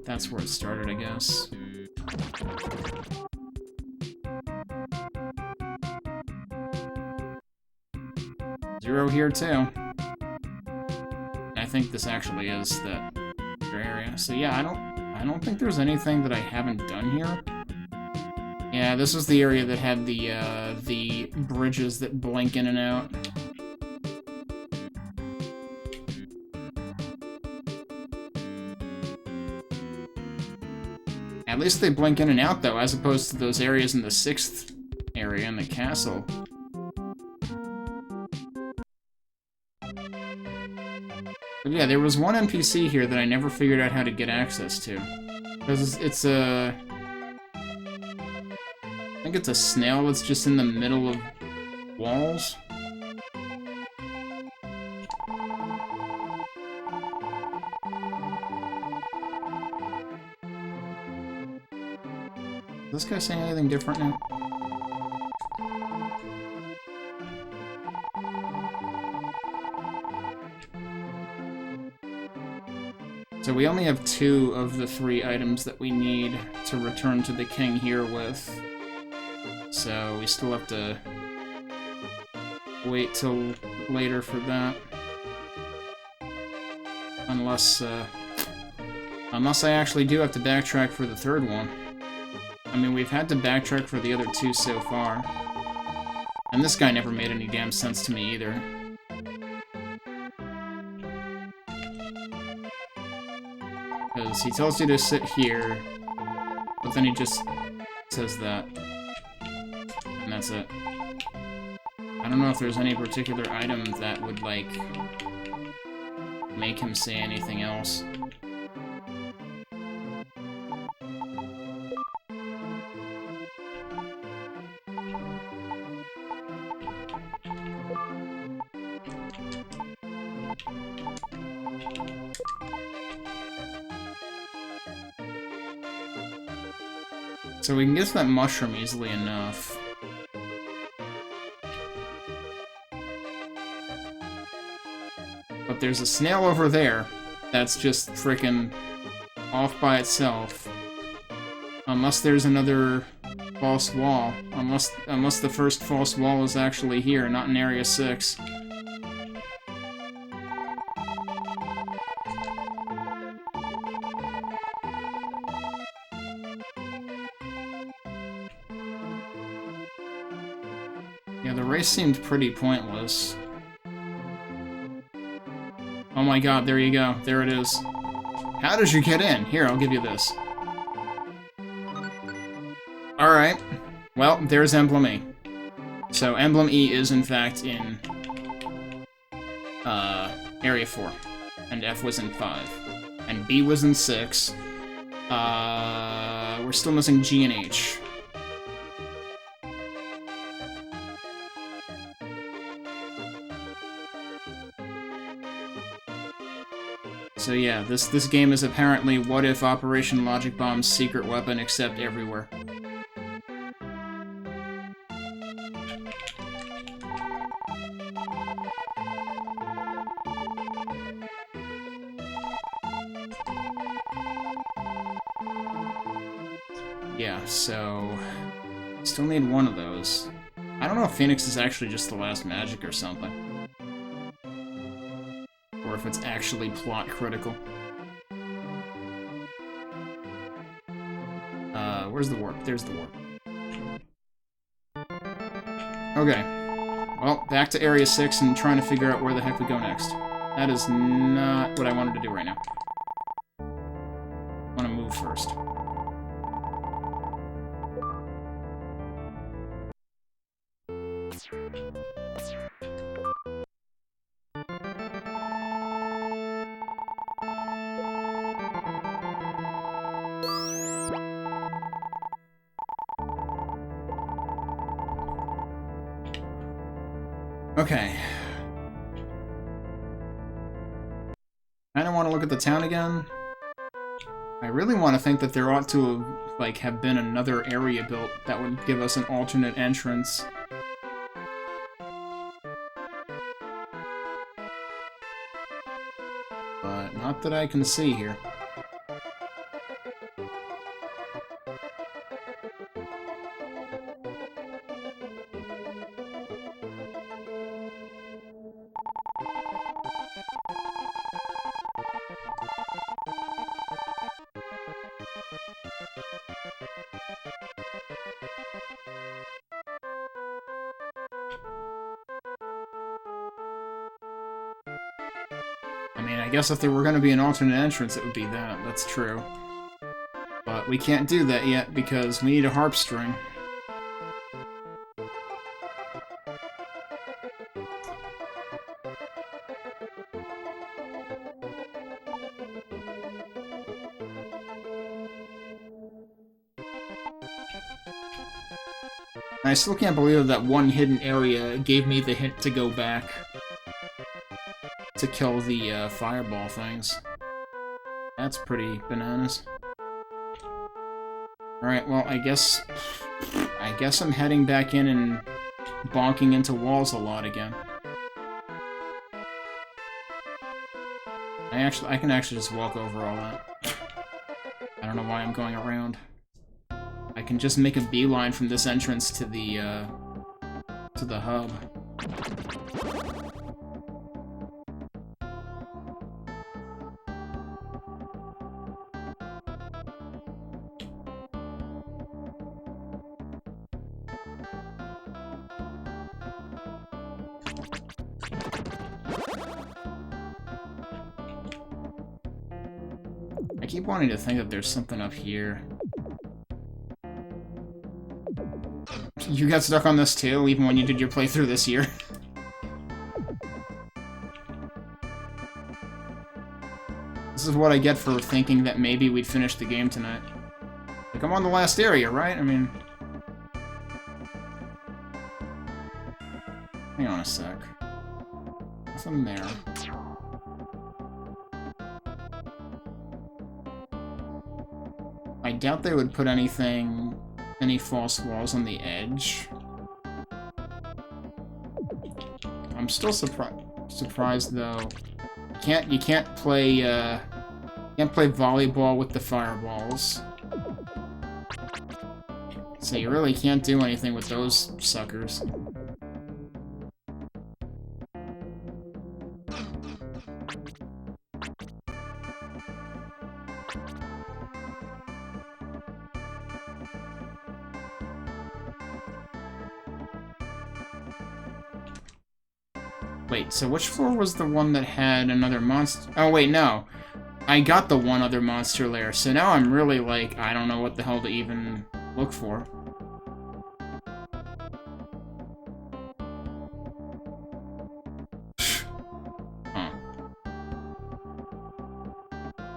Speaker 1: That's where it started, I guess. Zero here too. I think this actually is that area. So yeah, I don't think there's anything that I haven't done here. Yeah, this is the area that had the bridges that blink in and out. At least they blink in and out, though, as opposed to those areas in the 6th area in the castle. But yeah, there was one NPC here that I never figured out how to get access to. Because it's a... I think it's a snail that's just in the middle of walls. Is this guy saying anything different now? So we only have 2 of the 3 items that we need to return to the king here with. So we still have to wait till later for that. Unless I actually do have to backtrack for the 3rd one. I mean, we've had to backtrack for the other 2 so far. And this guy never made any damn sense to me either. Because he tells you to sit here, but then he just says that. And that's it. I don't know if there's any particular item that would, like, make him say anything else. So we can get to that mushroom easily enough. But there's a snail over there that's just frickin' off by itself. Unless there's another false wall. Unless the first false wall is actually here, not in Area 6. Yeah, the race seemed pretty pointless. Oh my god, there you go. There it is. How did you get in? Here, I'll give you this. Alright. Well, there's Emblem E. So, Emblem E is, in fact, in Area 4. And F was in 5. And B was in 6. We're still missing G and H. So yeah, this game is apparently what if Operation Logic Bomb's secret weapon except everywhere. Yeah, so still need one of those. I don't know if Phoenix is actually just the last magic or something. Or if it's actually plot critical. Where's the warp? There's the warp. Okay. Well, back to Area 6 and trying to figure out where the heck we go next. That is not what I wanted to do right now. I want to move first. Okay. I don't want to look at the town again. I really want to think that there ought to have been another area built that would give us an alternate entrance. But not that I can see here. I mean, I guess if there were going to be an alternate entrance, it would be that. That's true. But we can't do that yet because we need a harp string. I still can't believe that one hidden area gave me the hint to go back to kill the fireball things. That's pretty bananas. Alright, well, I guess I'm heading back in and bonking into walls a lot again. I can actually just walk over all that. I don't know why I'm going around. I can just make a beeline from this entrance to the hub. I keep wanting to think that there's something up here. You got stuck on this too, even when you did your playthrough this year. This is what I get for thinking that maybe we'd finish the game tonight. Like, I'm on the last area, right? I mean... Hang on a sec. Nothing there. I doubt they would put any false walls on the edge. I'm still surprised though. You can't play volleyball with the fireballs. So you really can't do anything with those suckers. Wait, so which floor was the one that had another monster? Oh, wait, no. I got the one other monster lair, so now I'm really, like, I don't know what the hell to even look for. Huh.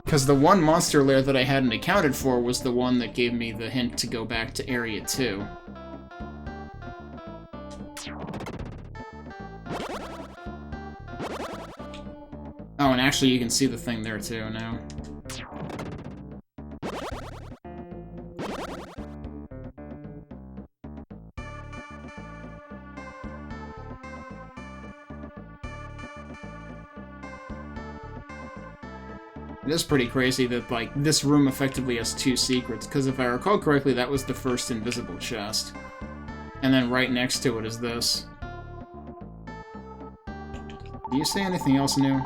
Speaker 1: Because the one monster lair that I hadn't accounted for was the one that gave me the hint to go back to Area 2. Oh, and actually you can see the thing there too now. It is pretty crazy that, like, this room effectively has two secrets, because if I recall correctly, that was the first invisible chest. And then right next to it is this. Do you see anything else new?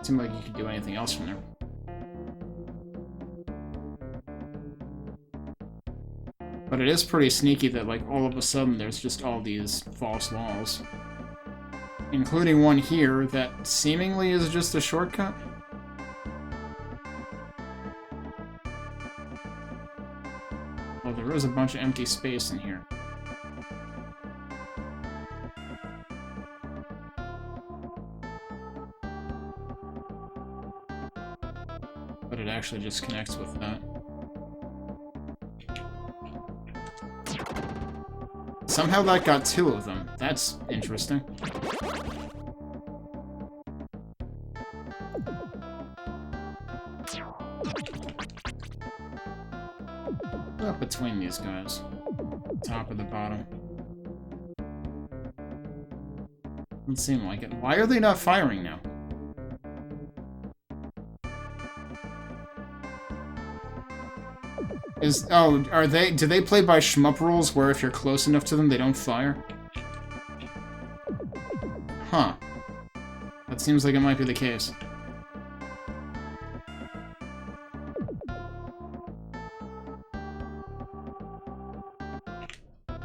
Speaker 1: Seemed like you could do anything else from there. But it is pretty sneaky that, like, all of a sudden there's just all these false walls. Including one here that seemingly is just a shortcut. Well, there is a bunch of empty space in here. But it actually just connects with that. Somehow that got two of them. That's interesting. Up between these guys. Top or the bottom. Doesn't seem like it. Why are they not firing now? Do they play by shmup rules where if you're close enough to them, they don't fire? Huh. That seems like it might be the case.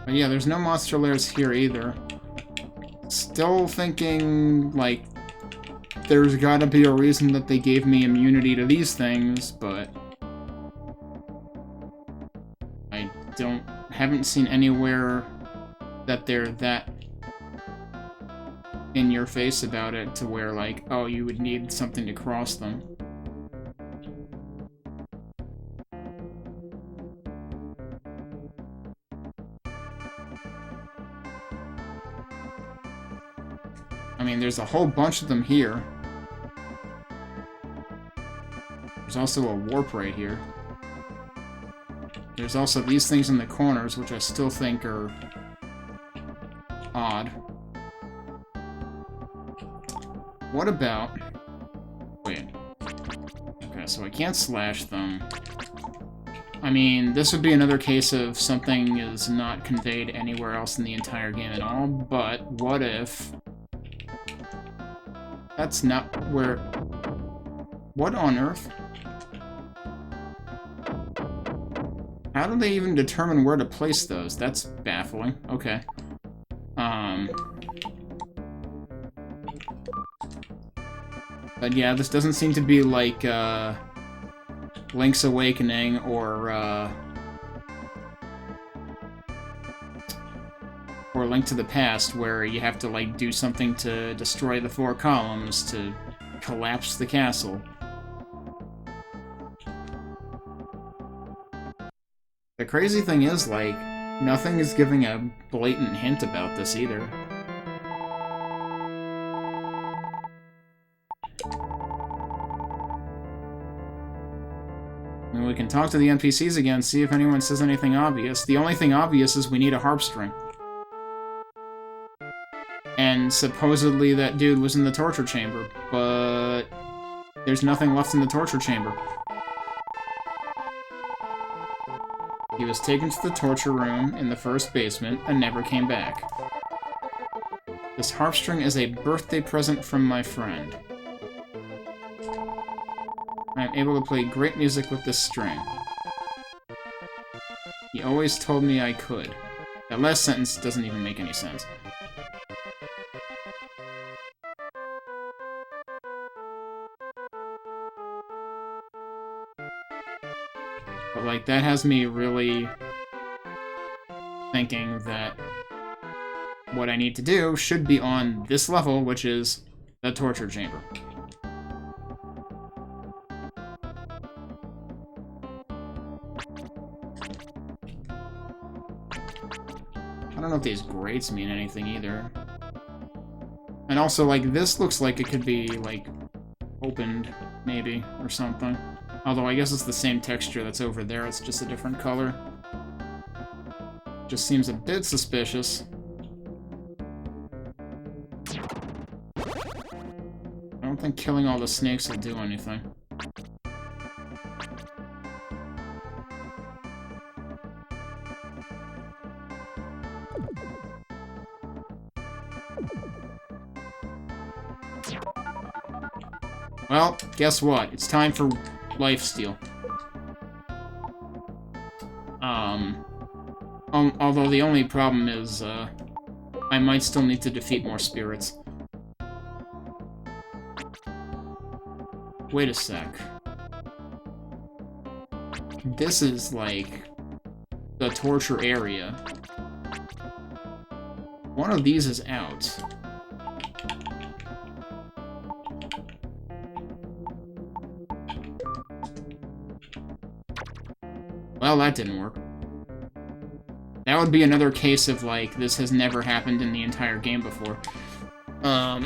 Speaker 1: But yeah, there's no monster lairs here either. Still thinking, like, there's gotta be a reason that they gave me immunity to these things, but haven't seen anywhere that they're that in your face about it to where, like, oh, you would need something to cross them. I mean, there's a whole bunch of them here. There's also a warp right here. There's also these things in the corners, which I still think are odd. What about... Wait. Okay, so I can't slash them. I mean, this would be another case of something is not conveyed anywhere else in the entire game at all, but what if... That's not where... What on earth? How do they even determine where to place those? That's baffling. Okay. But yeah, this doesn't seem to be like, Link's Awakening or Link to the Past, where you have to, like, do something to destroy the 4 columns to collapse the castle. The crazy thing is, like, nothing is giving a blatant hint about this either. I mean, we can talk to the NPCs again, see if anyone says anything obvious. The only thing obvious is we need a harp string. And supposedly that dude was in the torture chamber, but there's nothing left in the torture chamber. He was taken to the torture room in the first basement and never came back. This harp string is a birthday present from my friend. I am able to play great music with this string. He always told me I could. That last sentence doesn't even make any sense. But, like, that has me really thinking that what I need to do should be on this level, which is the torture chamber. I don't know if these grates mean anything either. And also, like, this looks like it could be, like, opened, maybe, or something. Although I guess it's the same texture that's over there, it's just a different color. Just seems a bit suspicious. I don't think killing all the snakes will do anything. Well, guess what? It's time for lifesteal. Although the only problem is, I might still need to defeat more spirits. Wait a sec. This is, like, the torture area. One of these is out. Well, that didn't work. That would be another case of, like, this has never happened in the entire game before. Well...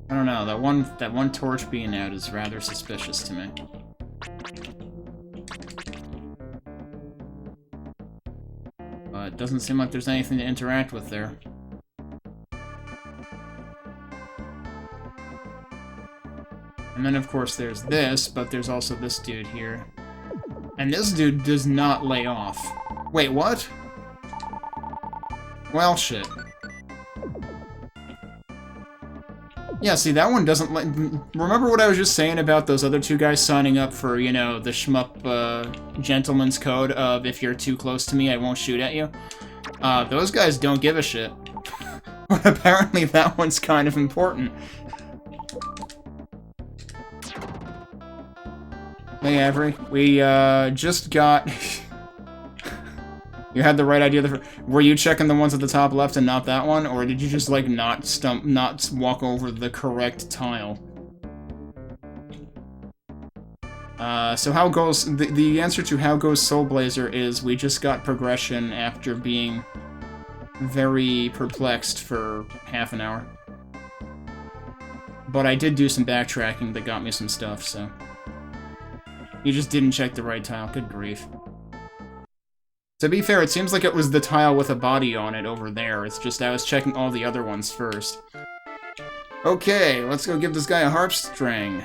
Speaker 1: I don't know, that one torch being out is rather suspicious to me. But it doesn't seem like there's anything to interact with there. And then of course there's this, but there's also this dude here. And this dude does not lay off. Wait, what? Well, shit. Yeah, see, that one doesn't let... Remember what I was just saying about those other two guys signing up for, you know, the shmup, gentleman's code of if you're too close to me, I won't shoot at you? Those guys don't give a shit. But apparently that one's kind of important. Hey, Avery. We, just got... You had the right idea. Were you checking the ones at the top left and not that one? Or did you just, like, not walk over the correct tile? So how goes... The answer to how goes Soul Blazer is we just got progression after being very perplexed for half an hour. But I did do some backtracking that got me some stuff, so... You just didn't check the right tile. Good grief. To be fair, it seems like it was the tile with a body on it over there. It's just I was checking all the other ones first. Okay, let's go give this guy a harp string.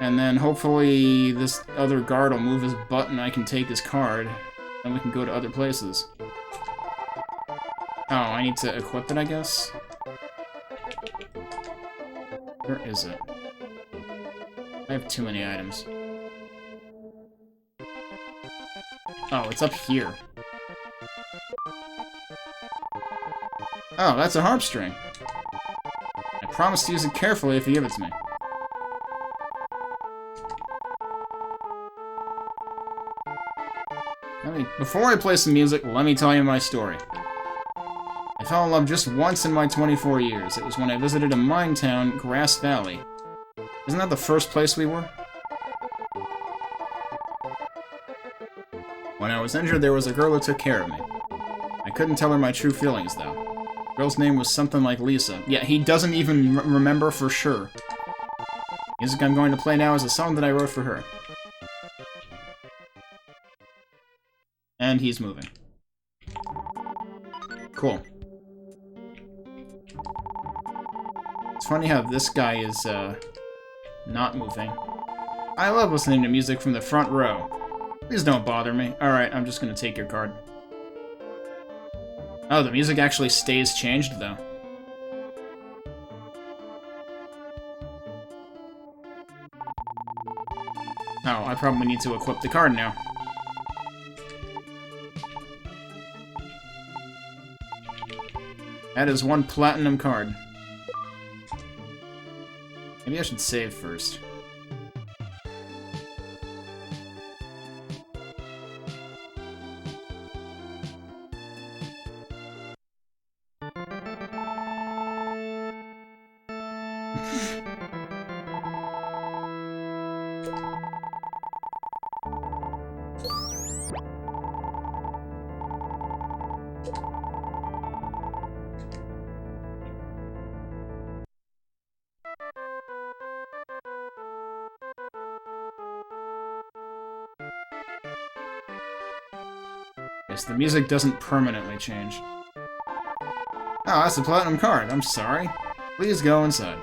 Speaker 1: And then hopefully this other guard will move his butt and I can take his card. And we can go to other places. Oh, I need to equip it, I guess? Where is it? I have too many items. Oh, it's up here. Oh, that's a harp string. I promise to use it carefully if you give it to me. Before I play some music, let me tell you my story. I fell in love just once in my 24 years. It was when I visited a mine town, Grass Valley. Isn't that the first place we were? When I was injured, there was a girl who took care of me. I couldn't tell her my true feelings, though. The girl's name was something like Lisa. Yeah, he doesn't even remember for sure. The music I'm going to play now is a song that I wrote for her. And he's moving. Cool. It's funny how this guy is, not moving. I love listening to music from the front row. Please don't bother me. Alright, I'm just gonna take your card. Oh, the music actually stays changed, though. Oh, I probably need to equip the card now. That is one platinum card. Maybe I should save first. Yes, the music doesn't permanently change. Oh, that's a platinum card. I'm sorry. Please go inside.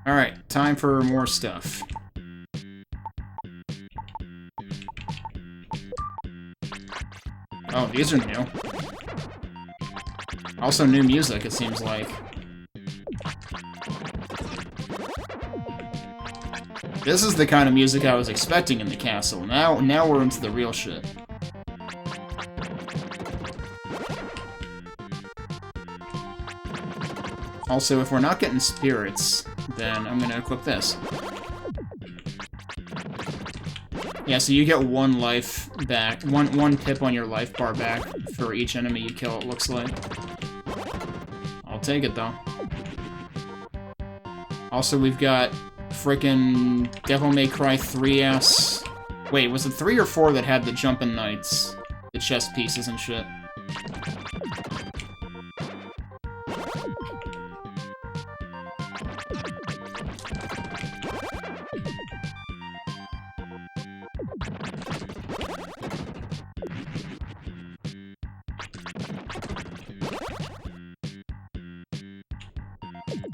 Speaker 1: Alright, time for more stuff. Oh, these are new. Also new music, it seems like. This is the kind of music I was expecting in the castle. Now we're into the real shit. Also, if we're not getting spirits, then I'm gonna equip this. Yeah, so you get 1 life back, one pip on your life bar back for each enemy you kill, it looks like. I'll take it, though. Also, we've got frickin' Devil May Cry 3S. Wait, was it 3 or 4 that had the Jumpin' Knights? The chess pieces and shit.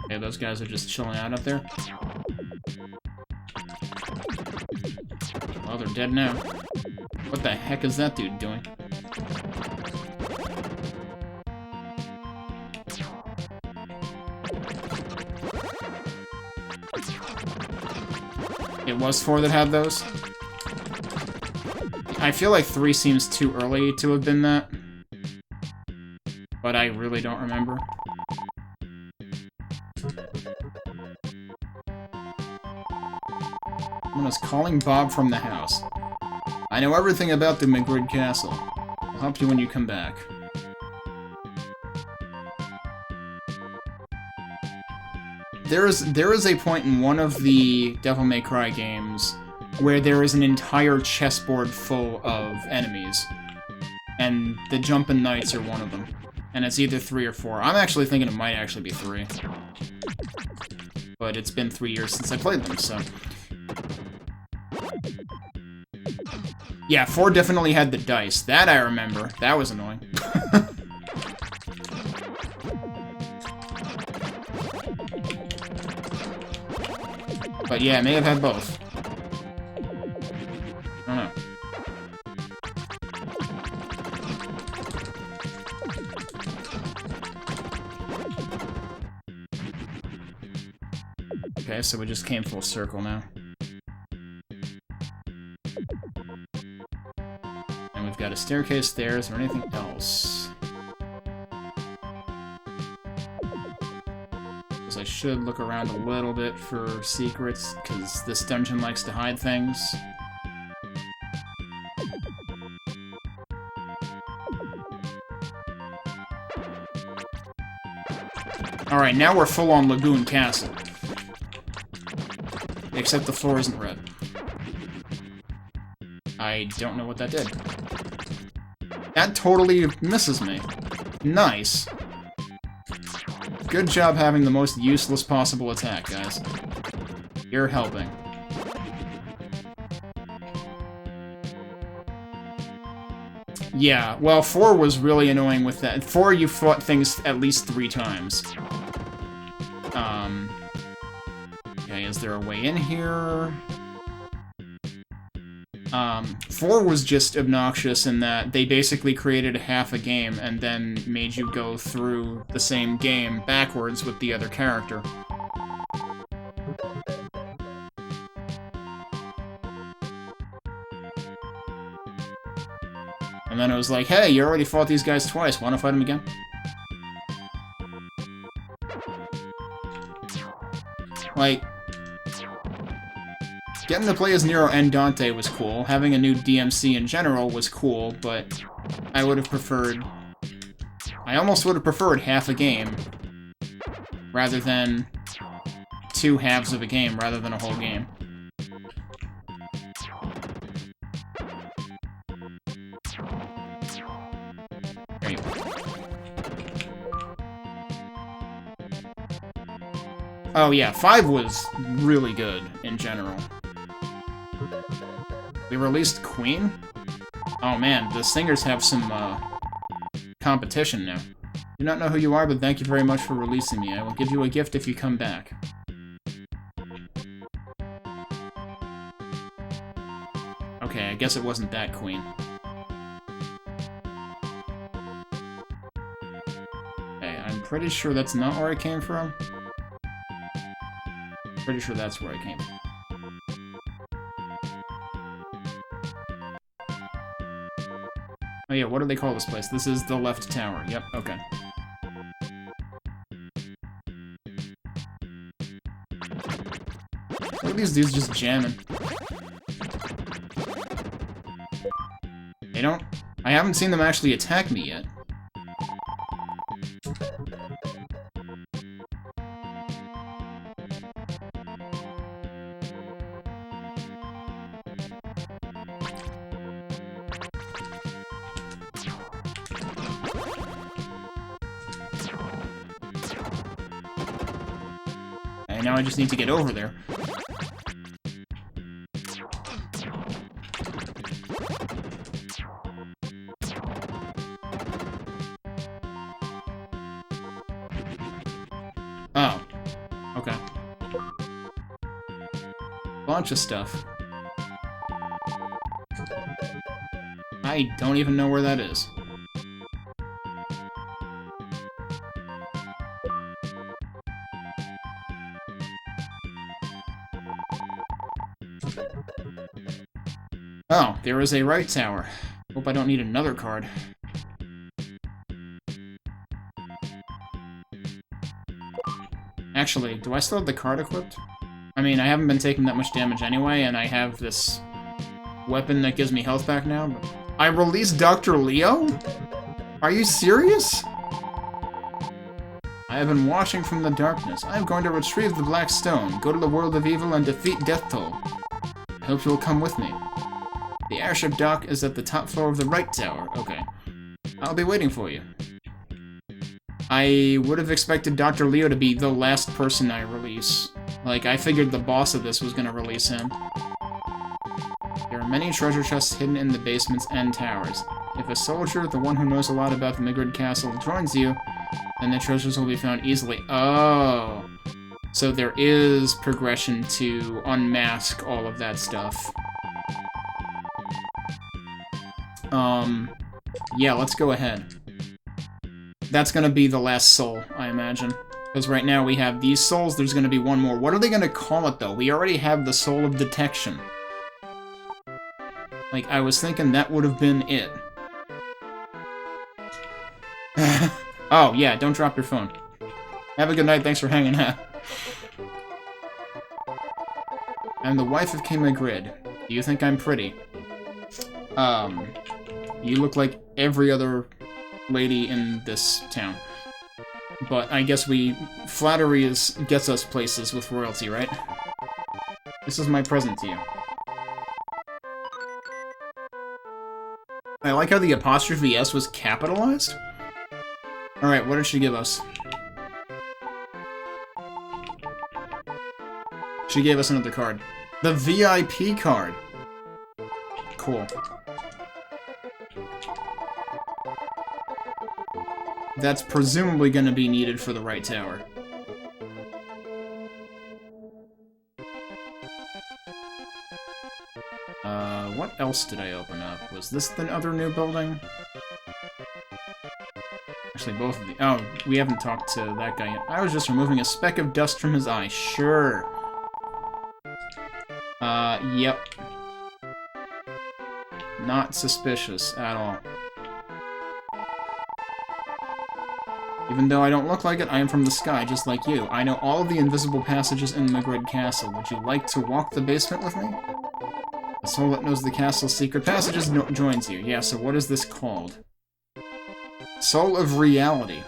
Speaker 1: Okay, those guys are just chilling out up there. Well, they're dead now. What the heck is that dude doing? It was 4 that had those? I feel like 3 seems too early to have been that. But I really don't remember. Someone is calling Bob from the house. I know everything about the Magridd Castle. I'll help you when you come back. There is a point in one of the Devil May Cry games where there is an entire chessboard full of enemies. And the Jumpin' Knights are one of them. And it's either 3 or 4. I'm actually thinking it might actually be 3. But it's been 3 years since I played them, so... Yeah, 4 definitely had the dice. That I remember. That was annoying. But yeah, it may have had both. I don't know. Okay, so we just came full circle now. And we've got a staircase there. Is there anything else? Because I should look around a little bit for secrets, because this dungeon likes to hide things. Alright, now we're full on Lagoon Castle. Except the floor isn't red. I don't know what that did. That totally misses me. Nice. Good job having the most useless possible attack, guys. You're helping. Yeah, well, 4 was really annoying with that. 4, you fought things at least 3 times. Okay, is there a way in here? 4 was just obnoxious in that they basically created half a game and then made you go through the same game backwards with the other character. And then it was like, hey, you already fought these guys twice, wanna fight them again? Like, getting to play as Nero and Dante was cool. Having a new DMC in general was cool, but I would have preferred... I almost would have preferred half a game rather than 2 halves of a game rather than a whole game. There you go. Oh yeah, 5 was really good in general. We released Queen? Oh man, the singers have some, competition now. Do not know who you are, but thank you very much for releasing me. I will give you a gift if you come back. Okay, I guess it wasn't that Queen. Okay, I'm pretty sure that's not where I came from. Pretty sure that's where I came from. Oh yeah, what do they call this place? This is the left tower. Yep, okay. What are these dudes just jamming? They don't... I haven't seen them actually attack me yet. And now I just need to get over there. Oh. Okay. Bunch of stuff. I don't even know where that is. Oh, there is a right tower. Hope I don't need another card. Actually, do I still have the card equipped? I mean, I haven't been taking that much damage anyway, and I have this weapon that gives me health back now. But I released Dr. Leo? Are you serious? I have been watching from the darkness. I am going to retrieve the Black Stone, go to the world of evil, and defeat Deathtoll. I hope you will come with me. The airship dock is at the top floor of the right tower. Okay. I'll be waiting for you. I would have expected Dr. Leo to be the last person I release. Like, I figured the boss of this was gonna release him. There are many treasure chests hidden in the basements and towers. If a soldier, the one who knows a lot about the Magridd Castle, joins you, then the treasures will be found easily. Oh. So there is progression to unmask all of that stuff. Yeah, let's go ahead. That's gonna be the last soul, I imagine. Because right now we have these souls, there's gonna be one more. What are they gonna call it, though? We already have the Soul of Detection. Like, I was thinking that would have been it. Oh, yeah, don't drop your phone. Have a good night, thanks for hanging out. I'm the wife of King Magridd. Do you think I'm pretty? You look like every other lady in this town. But I guess flattery gets us places with royalty, right? This is my present to you. I like how the apostrophe S was capitalized. Alright, what did she give us? She gave us another card. The VIP card! Cool. That's presumably going to be needed for the right tower. What else did I open up? Was this the other new building? Actually, both of the... Oh, we haven't talked to that guy yet. I was just removing a speck of dust from his eye. Sure. Yep. Not suspicious at all. Even though I don't look like it, I am from the sky, just like you. I know all of the invisible passages in Magridd Castle. Would you like to walk the basement with me? The soul that knows the castle's secret passages joins you. Yeah, so what is this called? Soul of Reality.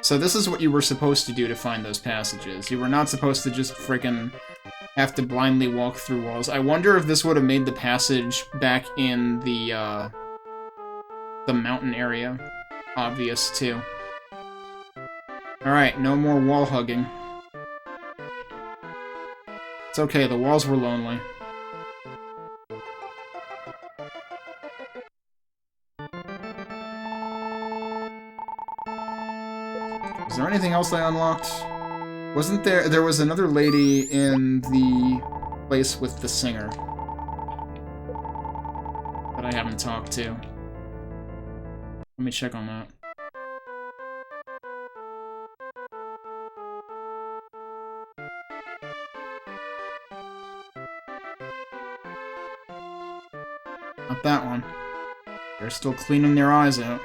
Speaker 1: So this is what you were supposed to do to find those passages. You were not supposed to just frickin' have to blindly walk through walls. I wonder if this would have made the passage back in the mountain area obvious, too. Alright, no more wall hugging. It's okay, the walls were lonely. Is there anything else I unlocked? Wasn't there... There was another lady in the place with the singer that I haven't talked to. Let me check on that. Not that one. They're still cleaning their eyes out.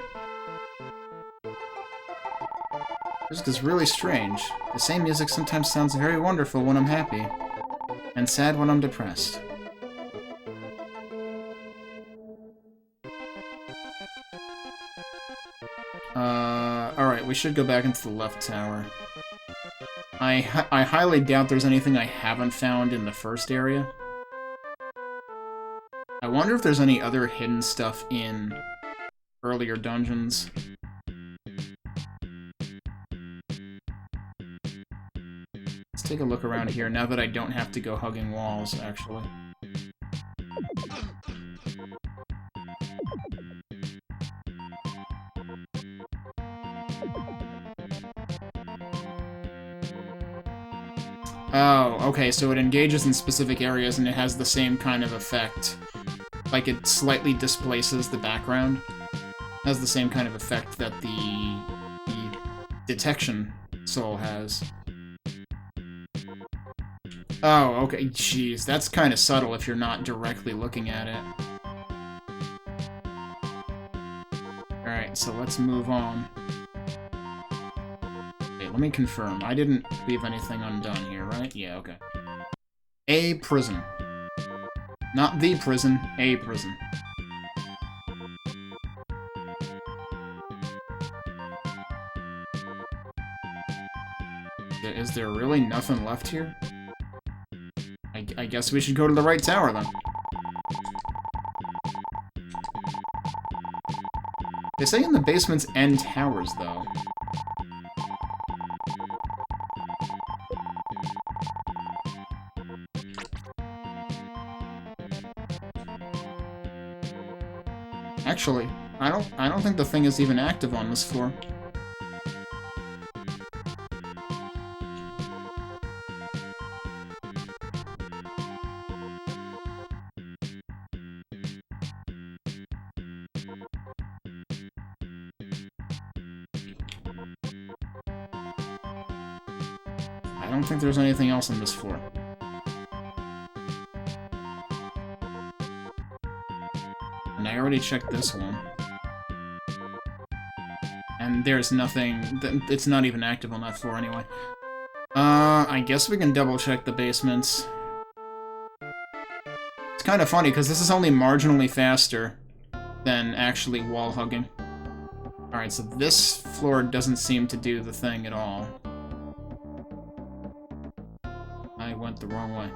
Speaker 1: Music is really strange. The same music sometimes sounds very wonderful when I'm happy, and sad when I'm depressed. Alright, we should go back into the left tower. I highly doubt there's anything I haven't found in the first area. I wonder if there's any other hidden stuff in earlier dungeons. Let's take a look around here now that I don't have to go hugging walls, actually. Oh, okay, so it engages in specific areas and it has the same kind of effect. Like, it slightly displaces the background. It has the same kind of effect that the detection soul has. Oh, okay, jeez, that's kind of subtle if you're not directly looking at it. Alright, so let's move on. Wait, let me confirm. I didn't leave anything undone here, right? Yeah, okay. A prison. Not the prison, a prison. Is there really nothing left here? I guess we should go to the right tower, then. They say in the basements and towers, though. Actually, I don't think the thing is even active on this floor. I don't think there's anything else on this floor. And I already checked this one. And there's nothing... It's not even active on that floor anyway. I guess we can double-check the basements. It's kind of funny, because this is only marginally faster than actually wall-hugging. Alright, so this floor doesn't seem to do the thing at all. I went the wrong way.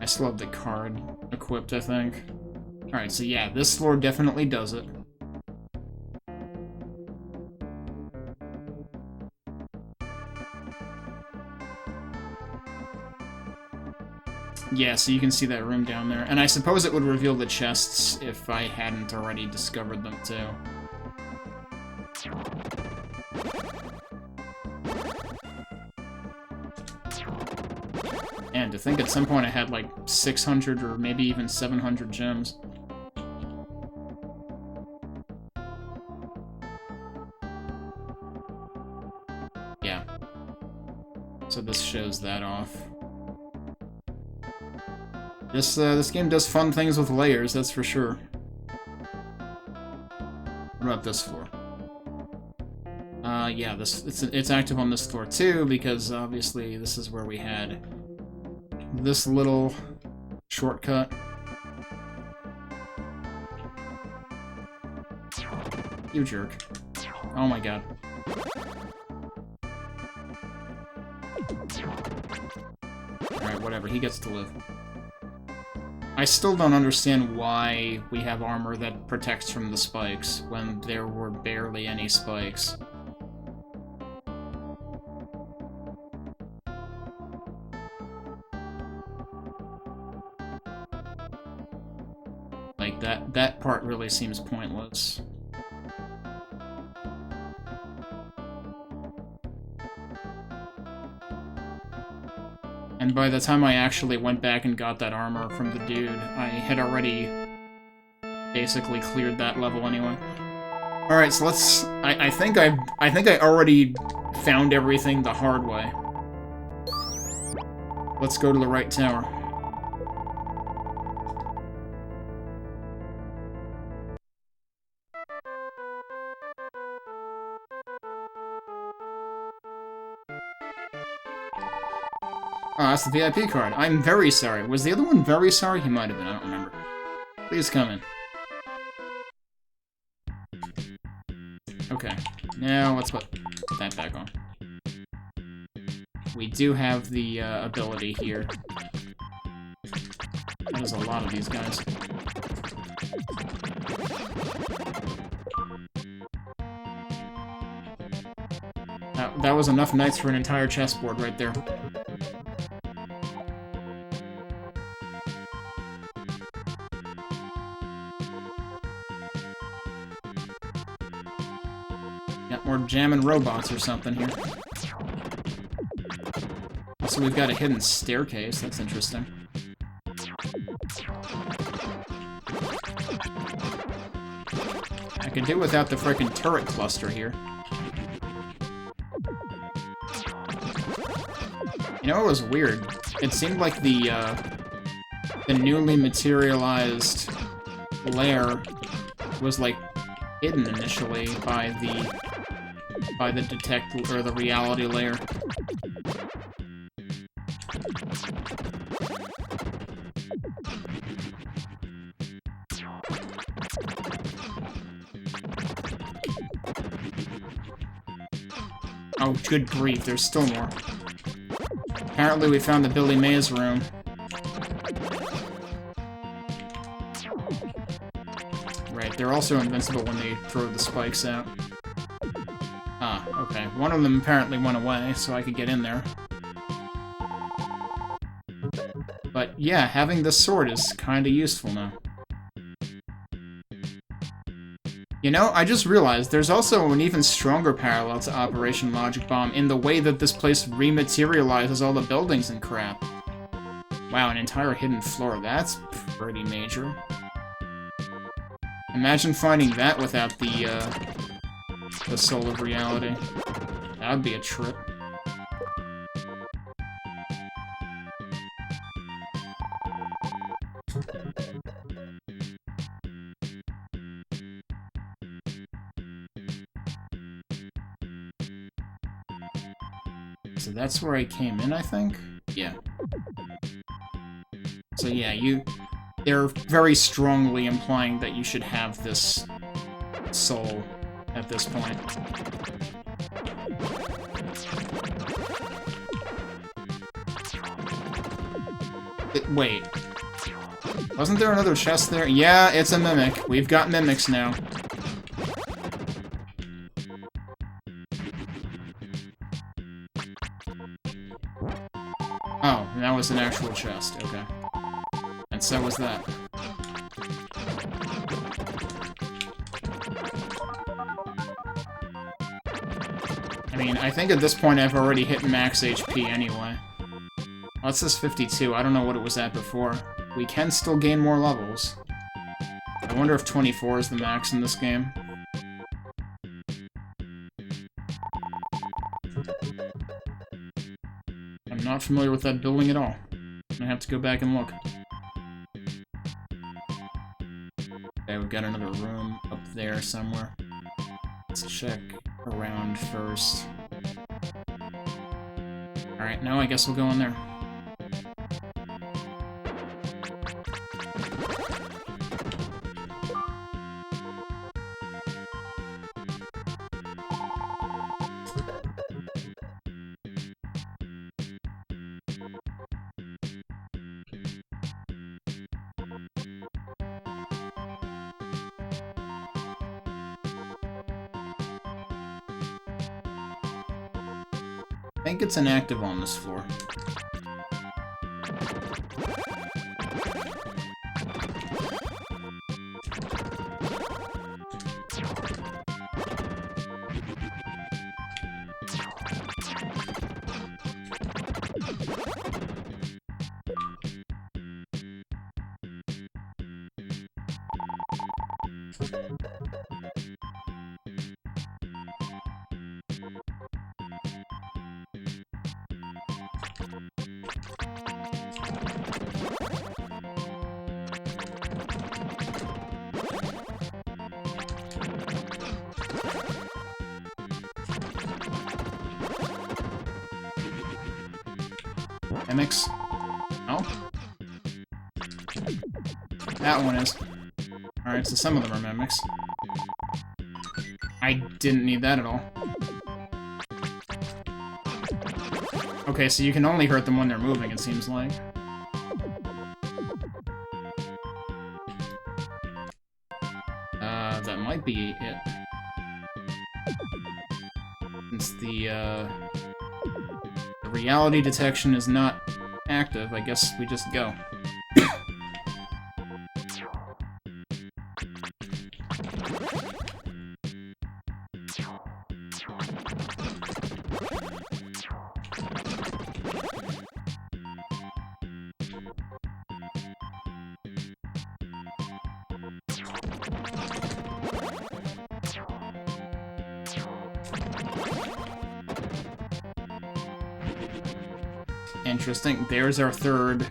Speaker 1: I still have the card equipped, I think. Alright, so yeah, this floor definitely does it. Yeah, so you can see that room down there. And I suppose it would reveal the chests if I hadn't already discovered them, too. And to think at some point I had like 600 or maybe even 700 gems. Yeah. So this shows that off. This game does fun things with layers, that's for sure. What about this floor? Yeah, it's active on this floor too, because obviously this is where we had this little shortcut. You jerk. Oh my god. Alright, whatever, he gets to live. I still don't understand why we have armor that protects from the spikes when there were barely any spikes. Like, that part really seems pointless. And by the time I actually went back and got that armor from the dude, I had already basically cleared that level anyway. Alright, so let's... I think I already found everything the hard way. Let's go to the right tower. Oh, that's the VIP card. I'm very sorry. Was the other one very sorry? He might have been. I don't remember. Please come in. Okay. Now let's put that back on. We do have the ability here. There's a lot of these guys. That was enough knights for an entire chessboard right there. Or jamming robots or something here. Also, we've got a hidden staircase. That's interesting. I could do without the frickin' turret cluster here. You know, it was weird. It seemed like the newly materialized lair was, like, hidden initially by the detect or the reality layer. Oh, good grief, there's still more. Apparently we found the Billy Mays room. Right, they're also invincible when they throw the spikes out. Ah, okay. One of them apparently went away, so I could get in there. But yeah, having this sword is kinda useful now. You know, I just realized there's also an even stronger parallel to Operation Logic Bomb in the way that this place rematerializes all the buildings and crap. Wow, an entire hidden floor. That's pretty major. Imagine finding that without the soul of reality. That would be a trip. So that's where I came in, I think? Yeah. So yeah, they're very strongly implying that you should have this soul at this point. Wait. Wasn't there another chest there? Yeah, it's a mimic. We've got mimics now. Oh, that was an actual chest. Okay. And so was that. I mean, I think at this point I've already hit max HP anyway. Well, it says 52. I don't know what it was at before. We can still gain more levels. I wonder if 24 is the max in this game. I'm not familiar with that building at all. I have to go back and look. Okay, we've got another room up there somewhere. Let's check around first. Alright, now I guess we'll go in there. I think it's inactive on this floor. Mimics? Oh? That one is. Alright, so some of them are mimics. I didn't need that at all. Okay, so you can only hurt them when they're moving, it seems like. That might be it. Since the reality detection is not active, I guess we just go. Interesting. There's our third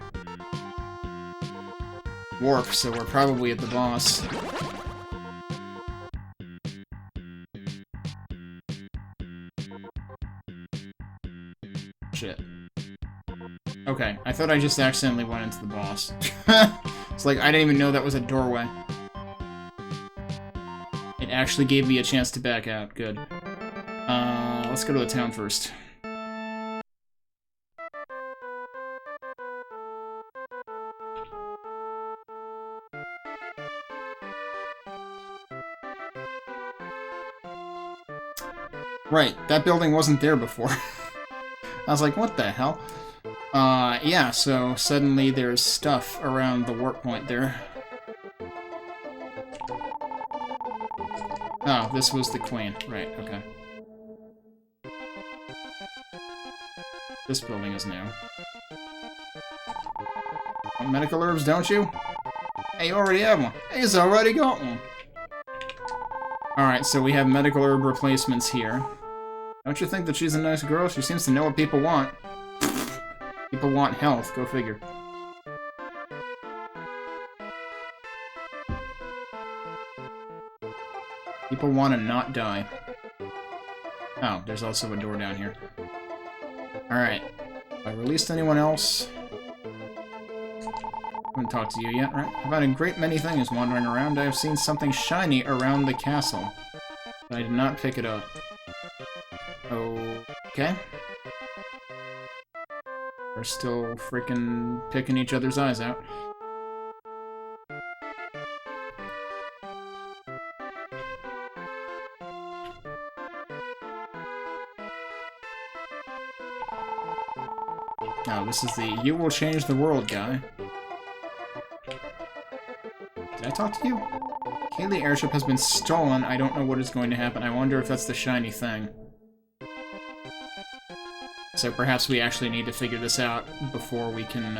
Speaker 1: warp, so we're probably at the boss. Shit. Okay, I thought I just accidentally went into the boss. It's like, I didn't even know that was a doorway. It actually gave me a chance to back out. Good. Let's go to the town first. Right, that building wasn't there before. I was like, what the hell? Yeah, so suddenly there's stuff around the warp point there. Oh, this was the queen. Right, okay. This building is new. Want medical herbs, don't you? Hey, you already have one. He's already got one. Alright, so we have medical herb replacements here. Don't you think that she's a nice girl? She seems to know what people want. People want health, go figure. People want to not die. Oh, there's also a door down here. Alright. Have I released anyone else? I haven't talked to you yet, right? I've had a great many things wandering around. I have seen something shiny around the castle. But I did not pick it up. Okay. We're still freaking picking each other's eyes out. Now, this is the "You will change the world" guy. talk to you? Kaylee airship has been stolen. I don't know what is going to happen. I wonder if that's the shiny thing. So perhaps we actually need to figure this out before we can,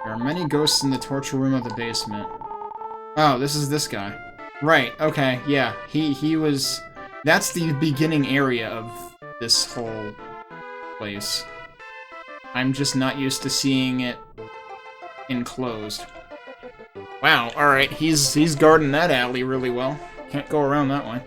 Speaker 1: There are many ghosts in the torture room of the basement. Oh, this is this guy. Right, okay, yeah. He was... That's the beginning area of this whole place. I'm just not used to seeing it enclosed. Wow, alright, he's guarding that alley really well. Can't go around that way.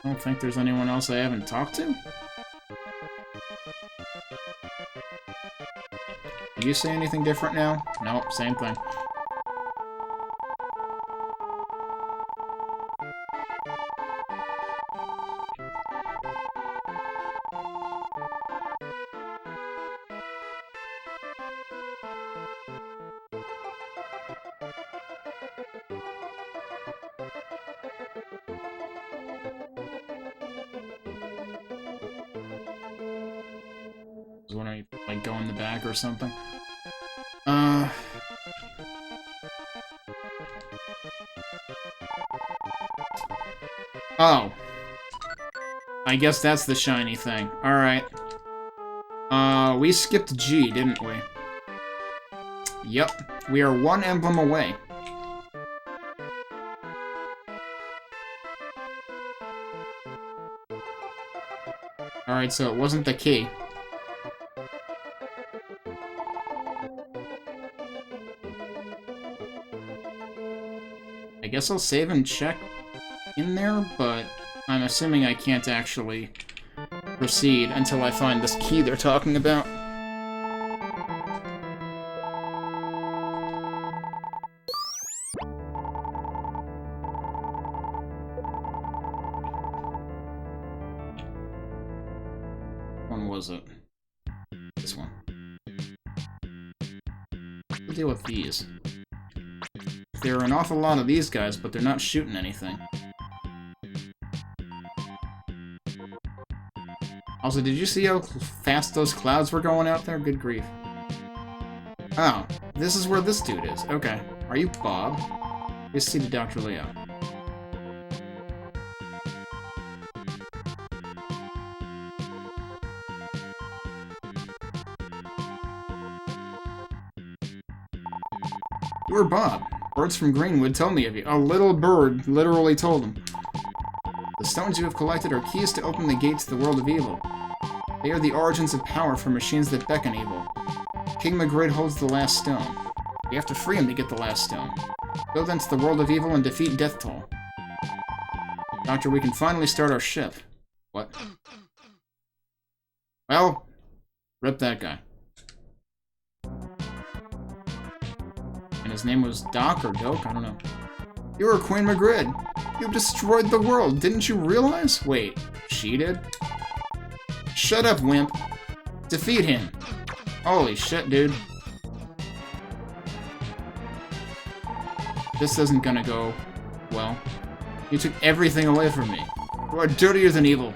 Speaker 1: I don't think there's anyone else I haven't talked to. Do you say anything different now? Nope, same thing. I was wondering if, like, go in the back or something. Oh. I guess that's the shiny thing. Alright. We skipped G, didn't we? Yep. We are one emblem away. Alright, so it wasn't the key. I guess I'll save and check in there, but I'm assuming I can't actually proceed until I find this key they're talking about. One was it? This one. We'll deal with these. There are an awful lot of these guys, but they're not shooting anything. Also, did you see how fast those clouds were going out there? Good grief. Oh, this is where this dude is. Okay. Are you Bob? Let's see to Dr. Leo. You are Bob. Birds from Greenwood told me of you. A little bird literally told him. The stones you have collected are keys to open the gate to the world of evil. They are the origins of power for machines that beckon evil. King Magridd holds the last stone. We have to free him to get the last stone. Go then to the world of evil and defeat Deathtoll. Doctor, we can finally start our ship. What? Well, rip that guy. And his name was Doc or Doke? I don't know. You are Queen Magridd. You destroyed the world, didn't you realize? Wait, she did? Shut up, wimp. Defeat him. Holy shit, dude. This isn't gonna go well. You took everything away from me. You are dirtier than evil.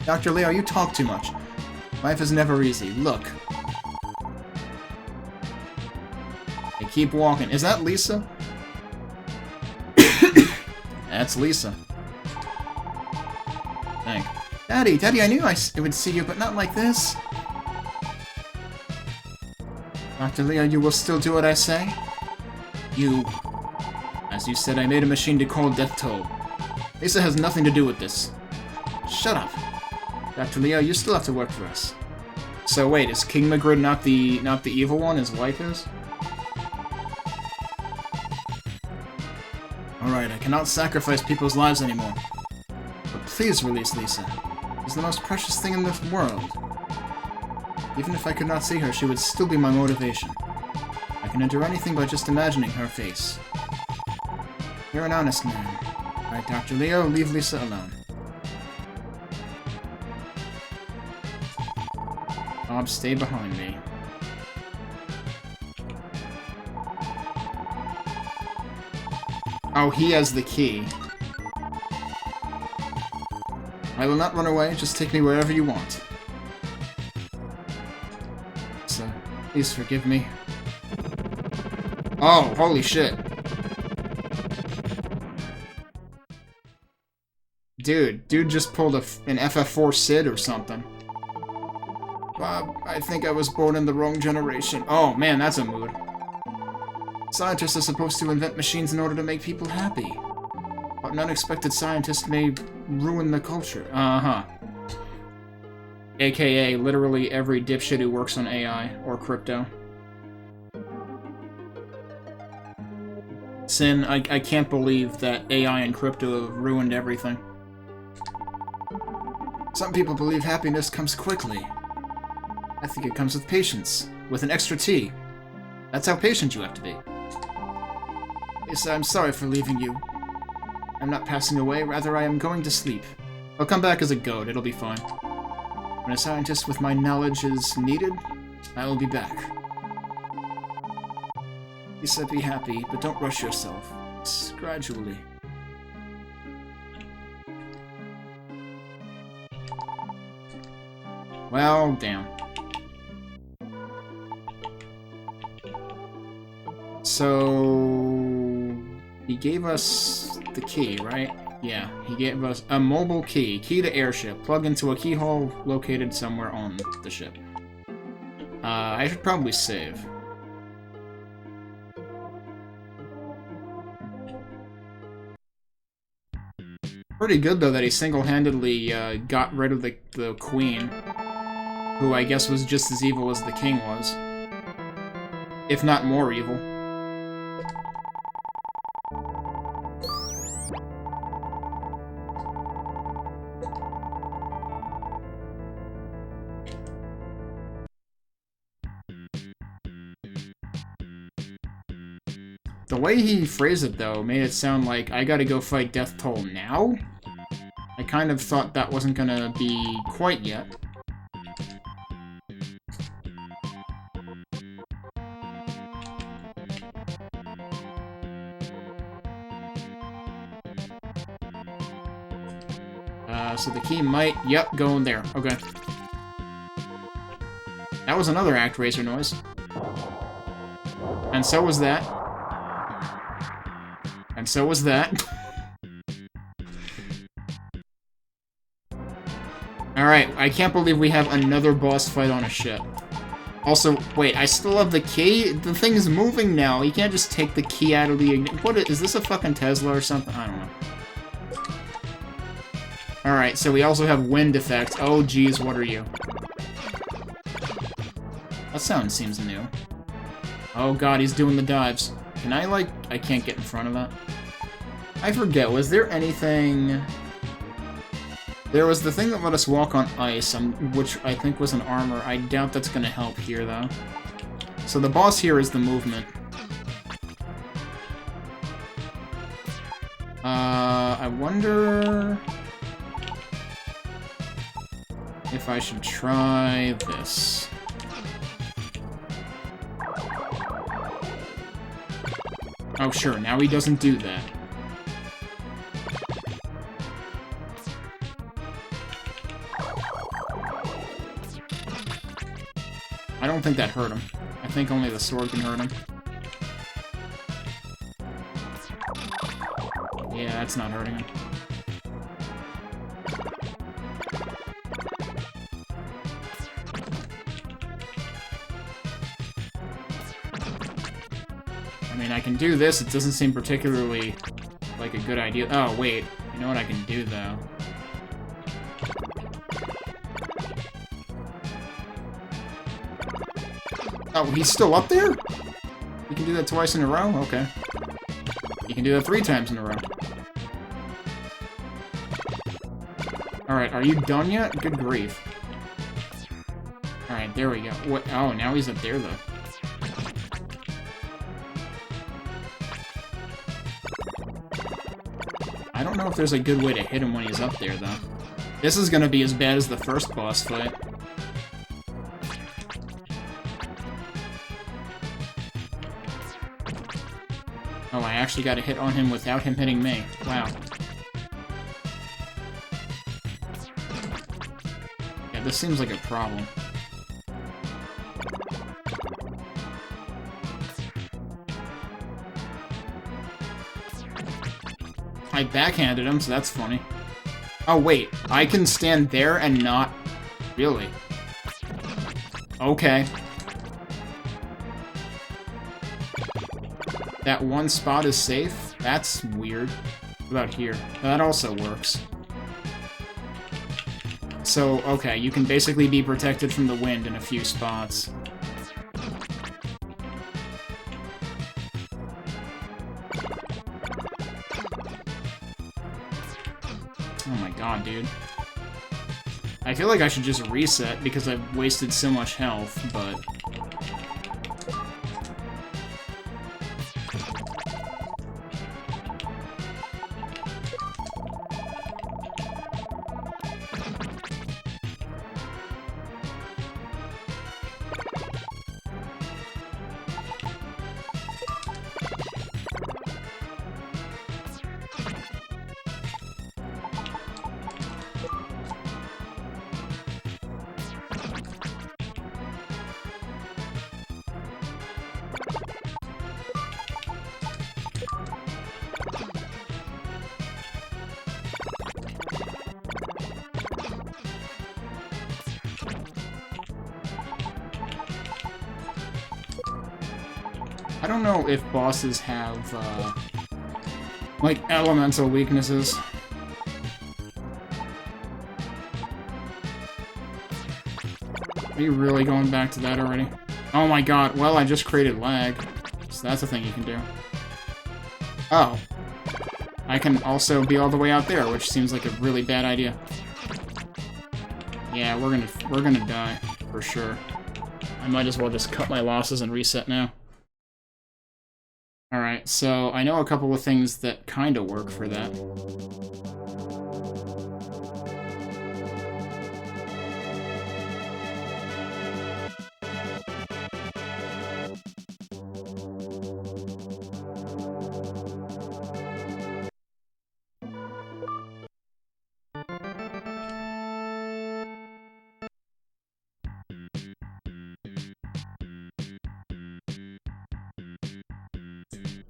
Speaker 1: Dr. Leo, you talk too much. Life is never easy. Look. They keep walking. Is that Lisa? That's Lisa. Thank. Daddy, I knew I would see you, but not like this. Dr. Leo, you will still do what I say? As you said, I made a machine to call Deathtoll. Lisa has nothing to do with this. Shut up. Dr. Leo, you still have to work for us. So wait, is King Magridd not the evil one? His wife is? Alright, I cannot sacrifice people's lives anymore. But please release Lisa. She's the most precious thing in this world. Even if I could not see her, she would still be my motivation. I can endure anything by just imagining her face. You're an honest man. Alright, Dr. Leo, leave Lisa alone. Bob, stay behind me. Oh, he has the key. I will not run away, just take me wherever you want. So, please forgive me. Oh, holy shit. Dude just pulled an FF4 Sid or something. Bob, I think I was born in the wrong generation. Oh, man, that's a mood. Scientists are supposed to invent machines in order to make people happy. But an unexpected scientist may ruin the culture. Uh-huh. AKA, literally every dipshit who works on AI or crypto. Sin, I can't believe that AI and crypto have ruined everything. Some people believe happiness comes quickly. I think it comes with patience, with an extra T. That's how patient you have to be. Yes, I'm sorry for leaving you. I'm not passing away, rather I am going to sleep. I'll come back as a goat, it'll be fine. When a scientist with my knowledge is needed, I will be back. He said be happy, but don't rush yourself. It's gradually. Well, damn. So... he gave us the key, right? Yeah, he gave us a mobile key. Key to airship. Plug into a keyhole located somewhere on the ship. I should probably save. Pretty good, though, that he single-handedly got rid of the queen, who I guess was just as evil as the king was. If not more evil. The way he phrased it, though, made it sound like I gotta go fight Deathtoll now? I kind of thought that wasn't gonna be quite yet. So the key might... Yep, go in there. Okay. That was another ActRaiser noise. And so was that. And so was that. Alright, I can't believe we have another boss fight on a ship. Also, wait, I still have the key? The thing's moving now. You can't just take the key out of the... What is this, a fucking Tesla or something? I don't know. Alright, so we also have wind effect. Oh, geez, what are you? That sound seems new. Oh god, he's doing the dives. Can I, like... I can't get in front of that. I forget, was there anything... There was the thing that let us walk on ice, which I think was an armor. I doubt that's gonna help here, though. So the boss here is the movement. I wonder... if I should try this. Oh, sure, now he doesn't do that. I don't think that hurt him. I think only the sword can hurt him. Yeah, that's not hurting him. I mean, I can do this. It doesn't seem particularly like a good idea. Oh, wait. You know what I can do, though? Oh, he's still up there? You can do that twice in a row? Okay. You can do that 3 times in a row. Alright, are you done yet? Good grief. Alright, there we go. What? Oh, now he's up there, though. I don't know if there's a good way to hit him when he's up there, though. This is gonna be as bad as the first boss fight. Oh, I actually got a hit on him without him hitting me. Wow. Yeah, this seems like a problem. I backhanded him, so that's funny. Oh, wait. I can stand there and not... Really? Okay. That one spot is safe? That's weird. What about here? That also works. So, okay, you can basically be protected from the wind in a few spots. Oh my god, dude. I feel like I should just reset because I've wasted so much health, but... I don't know if bosses have, like, elemental weaknesses. Are you really going back to that already? Oh my god, well, I just created lag. So that's a thing you can do. Oh. I can also be all the way out there, which seems like a really bad idea. Yeah, we're gonna die, for sure. I might as well just cut my losses and reset now. Alright, so I know a couple of things that kinda work for that.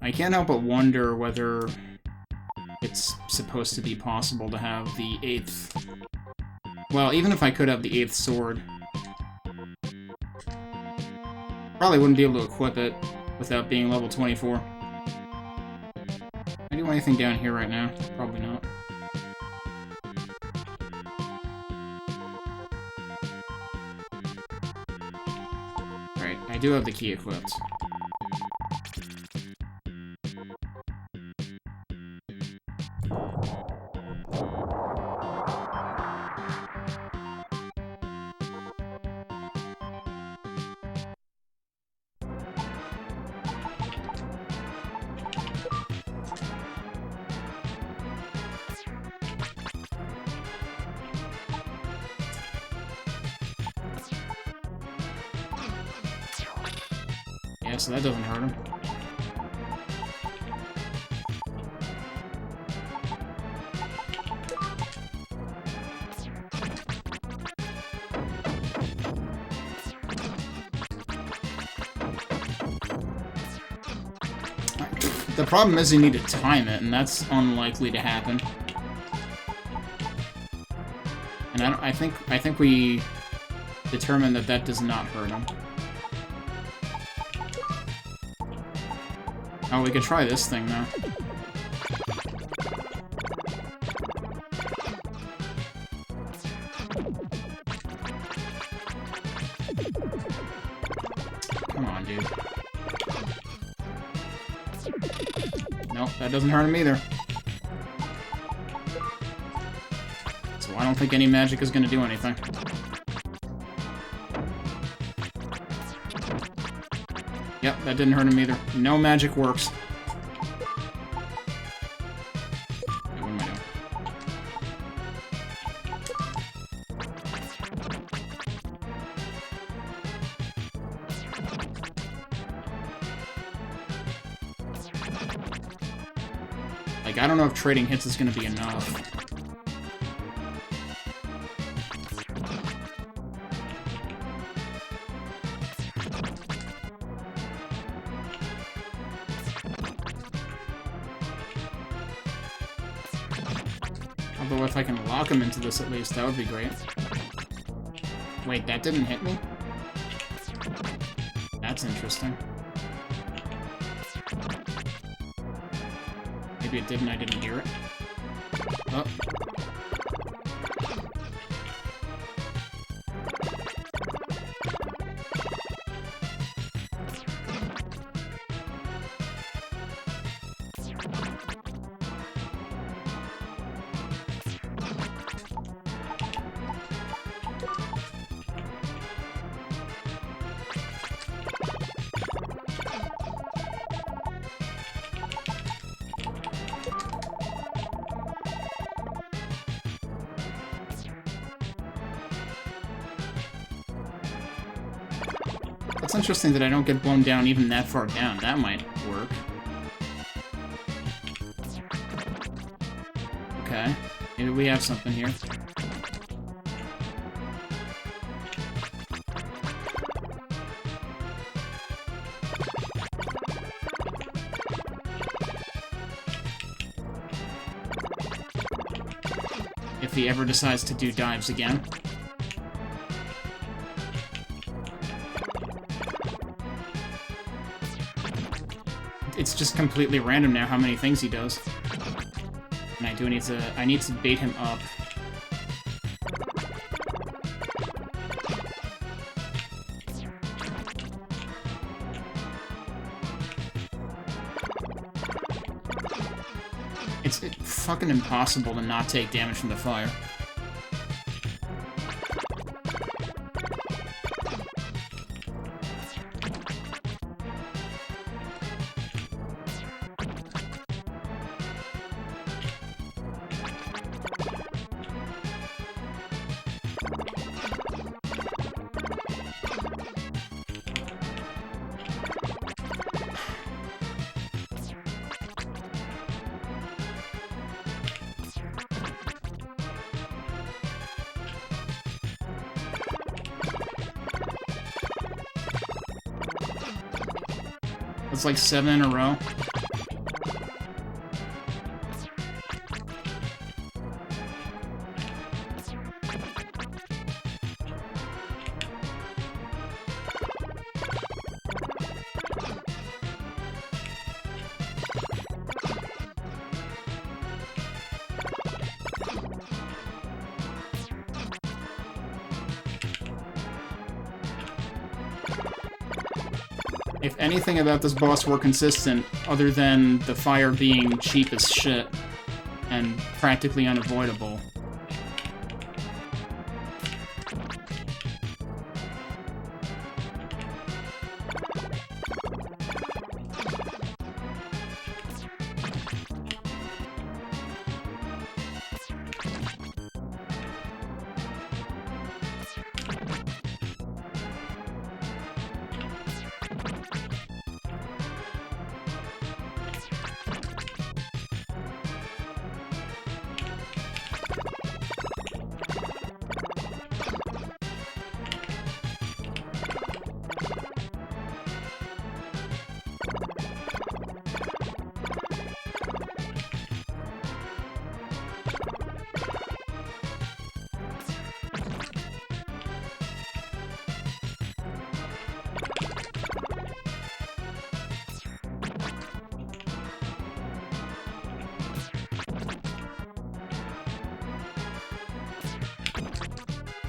Speaker 1: I can't help but wonder whether it's supposed to be possible to have the 8th... Well, even if I could have the 8th sword, probably wouldn't be able to equip it without being level 24. Can I do anything down here right now? Probably not. Right, I do have the key equipped. Yeah, so that doesn't hurt him. The problem is you need to time it, and that's unlikely to happen. And I think we determined that that does not hurt him. Oh, we could try this thing now. Come on, dude. Nope, that doesn't hurt him either. So I don't think any magic is going to do anything. Yep, that didn't hurt him either. No magic works. What am I doing? Like, I don't know if trading hits is going to be enough. Although if I can lock him into this at least, that would be great. Wait, that didn't hit me? That's interesting. Maybe it did and I didn't hear it. Oh. It's interesting that I don't get blown down even that far down. That might work. Okay. Maybe we have something here. If he ever decides to do dives again. It's just completely random now how many things he does. And I need to bait him up. It's fucking impossible to not take damage from the fire. It's like 7 in a row. If anything about this boss were consistent, other than the fire being cheap as shit and practically unavoidable.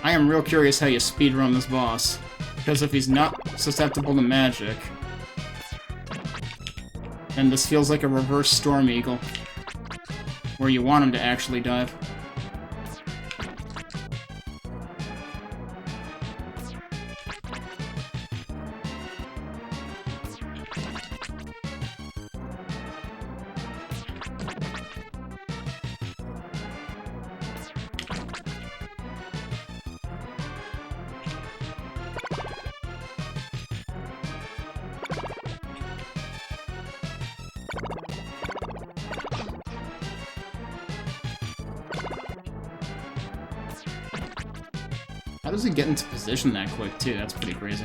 Speaker 1: I am real curious how you speedrun this boss, because if he's not susceptible to magic, then this feels like a reverse Storm Eagle, where you want him to actually dive. How does he get into position that quick, too? That's pretty crazy.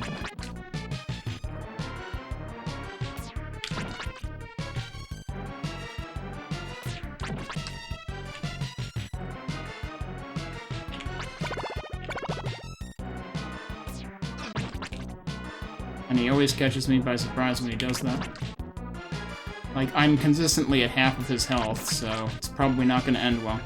Speaker 1: And he always catches me by surprise when he does that. Like, I'm consistently at half of his health, so it's probably not going to end well.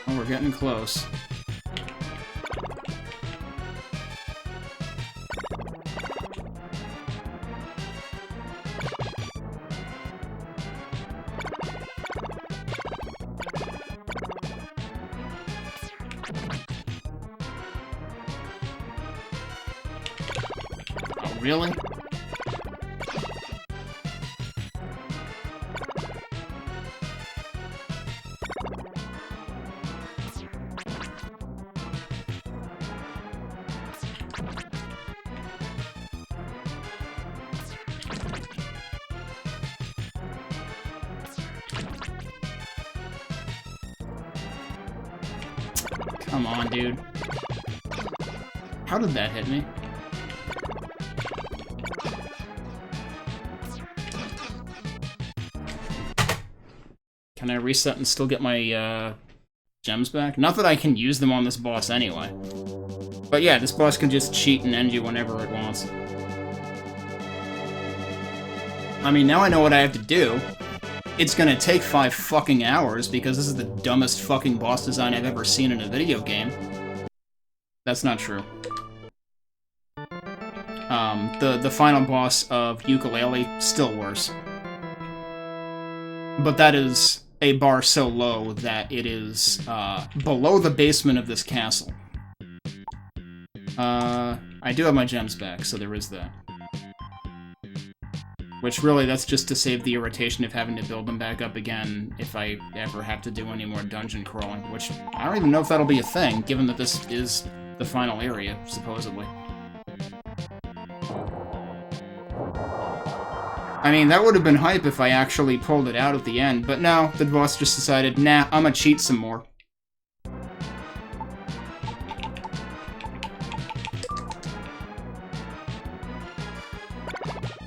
Speaker 1: Oh, we're getting close. Oh, really? Come on, dude. How did that hit me? Can I reset and still get my gems back? Not that I can use them on this boss anyway. But yeah, this boss can just cheat and end you whenever it wants. I mean, now I know what I have to do. It's gonna take 5 fucking hours, because this is the dumbest fucking boss design I've ever seen in a video game. That's not true. The final boss of Ukulele, still worse. But that is a bar so low that it is, below the basement of this castle. I do have my gems back, so there is that. Which, really, that's just to save the irritation of having to build them back up again if I ever have to do any more dungeon crawling, which I don't even know if that'll be a thing, given that this is the final area, supposedly. I mean, that would have been hype if I actually pulled it out at the end, but no, the boss just decided, nah, I'm gonna cheat some more.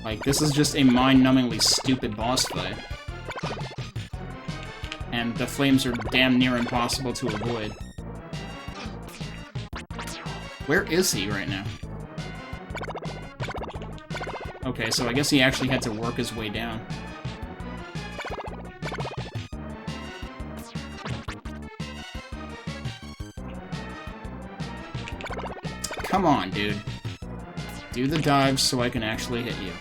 Speaker 1: Like, this is just a mind-numbingly stupid boss fight. And the flames are damn near impossible to avoid. Where is he right now? Okay, so I guess he actually had to work his way down. Come on, dude. Do the dives so I can actually hit you.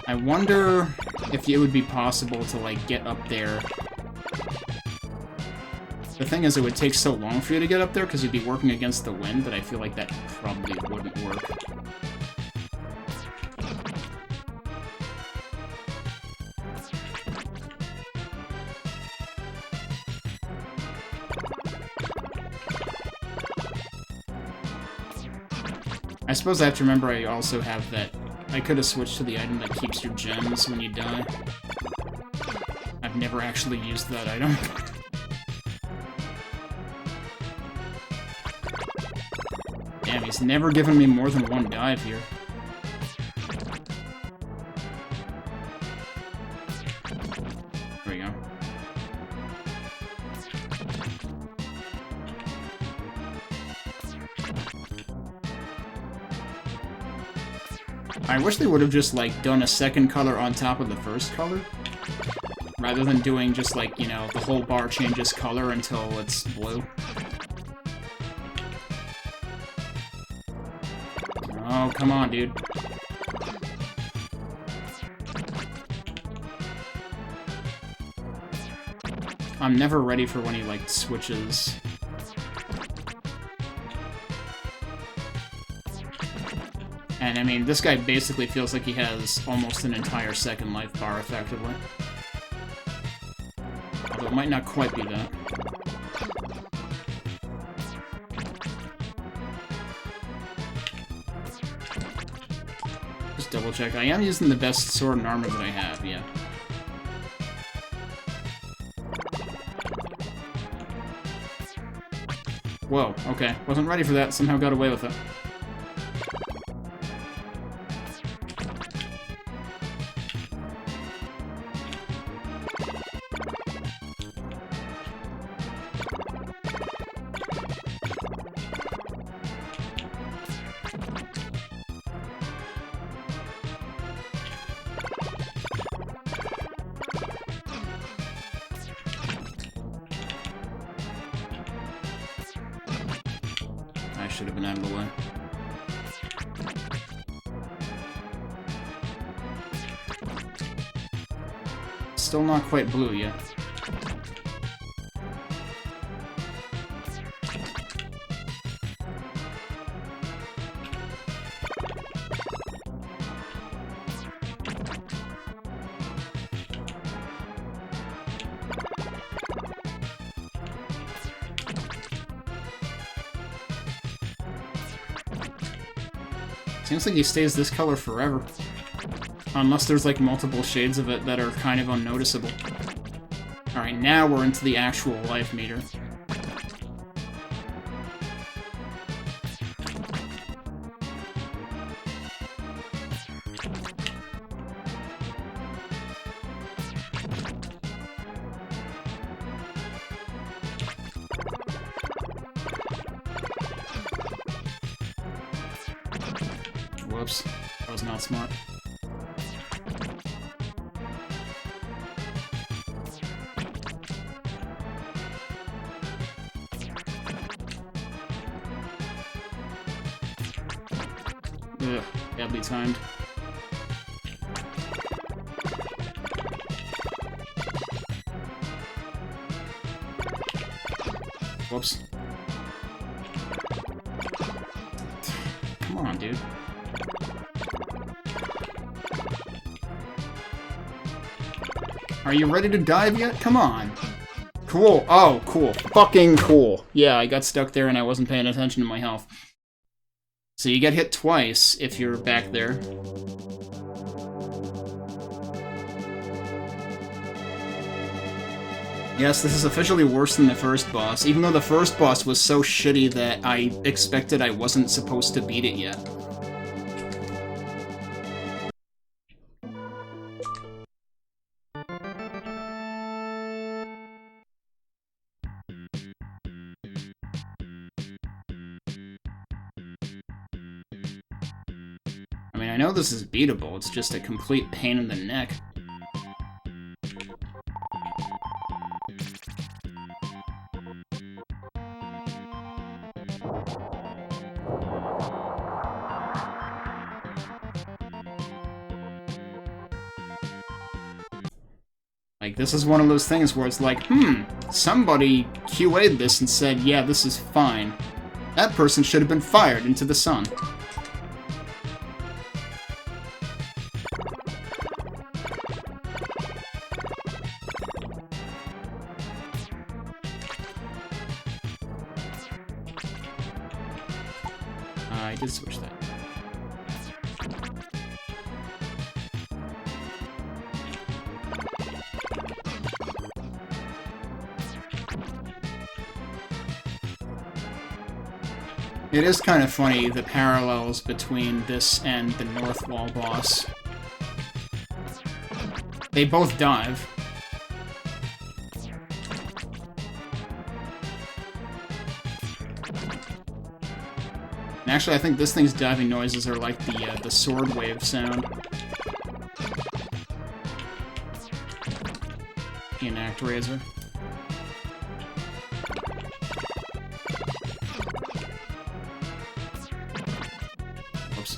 Speaker 1: I wonder if it would be possible to, like, get up there. The thing is, it would take so long for you to get up there because you'd be working against the wind that I feel like that probably wouldn't work. I suppose I have to remember I also have that. I could have switched to the item that keeps your gems when you die. I've never actually used that item. Damn, he's never given me more than one dive here. There we go. I wish they would have just, like, done a second color on top of the first color. Rather than doing just, like, you know, the whole bar changes color until it's blue. Oh, come on, dude. I'm never ready for when he, like, switches. And, I mean, this guy basically feels like he has almost an entire second life bar, effectively. Although it might not quite be that. double check. I am using the best sword and armor that I have, yeah. Whoa, okay. Wasn't ready for that, somehow got away with it. I should have been out of the way. Still not quite blue yet. Seems like he stays this color forever. Unless there's like multiple shades of it that are kind of unnoticeable. Alright, now we're into the actual life meter. Whoops, that was not smart. Ugh, badly timed. Whoops. Come on, dude. Are you ready to dive yet? Come on. Cool. Oh, cool. Fucking cool. Yeah, I got stuck there and I wasn't paying attention to my health. So you get hit twice if you're back there. Yes, this is officially worse than the first boss, even though the first boss was so shitty that I expected I wasn't supposed to beat it yet. I mean, I know this is beatable, it's just a complete pain in the neck. Like, this is one of those things where it's like, somebody QA'd this and said, yeah, this is fine. That person should have been fired into the sun. I did switch that. It is kind of funny, the parallels between this and the North Wall boss. They both dive. And actually, I think this thing's diving noises are like the sword wave sound in ActRaiser. Oops.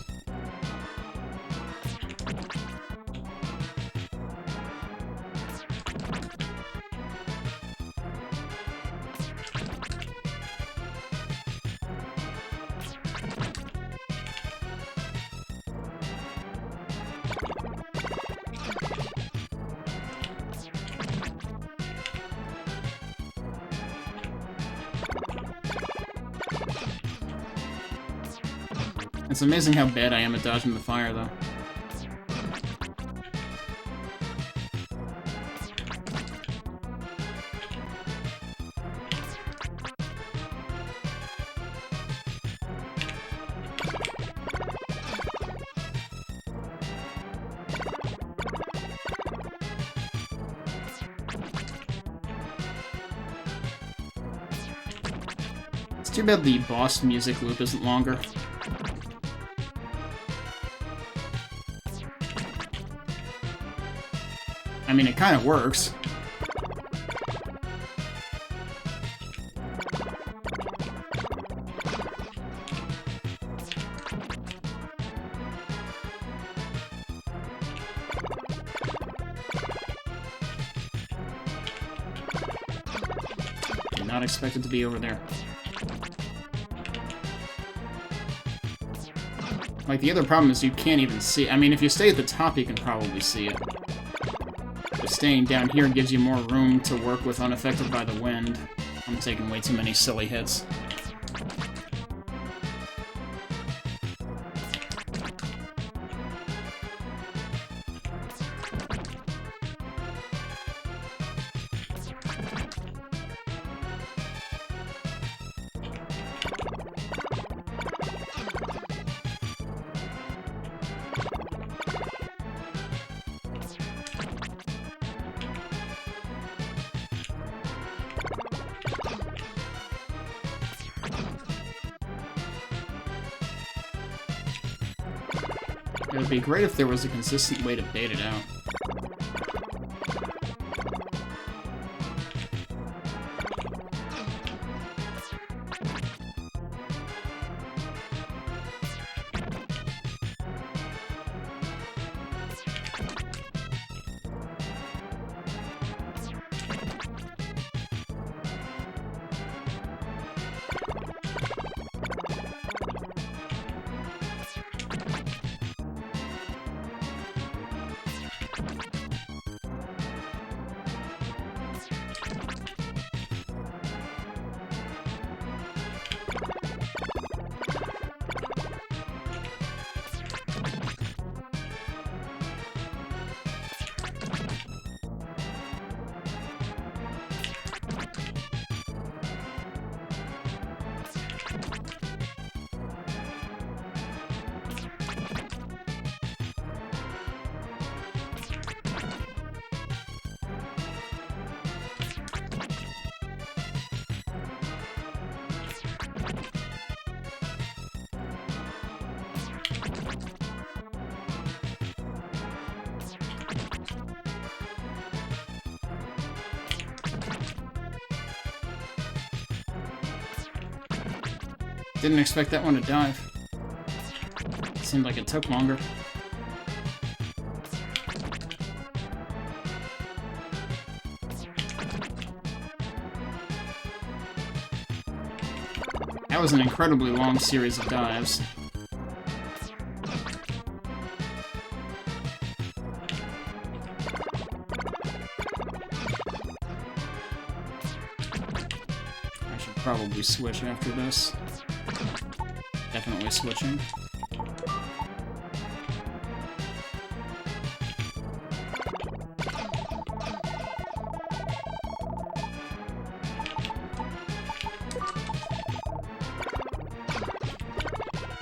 Speaker 1: It's amazing how bad I am at dodging the fire, though. Too bad the boss music loop isn't longer. I mean, it kind of works. Did not expect it to be over there. Like, the other problem is you can't even see it. I mean, if you stay at the top, you can probably see it. But staying down here gives you more room to work with unaffected by the wind. I'm taking way too many silly hits. It would be great if there was a consistent way to bait it out. Didn't expect that one to dive. Seemed like it took longer. That was an incredibly long series of dives. I should probably switch after this. Definitely switching.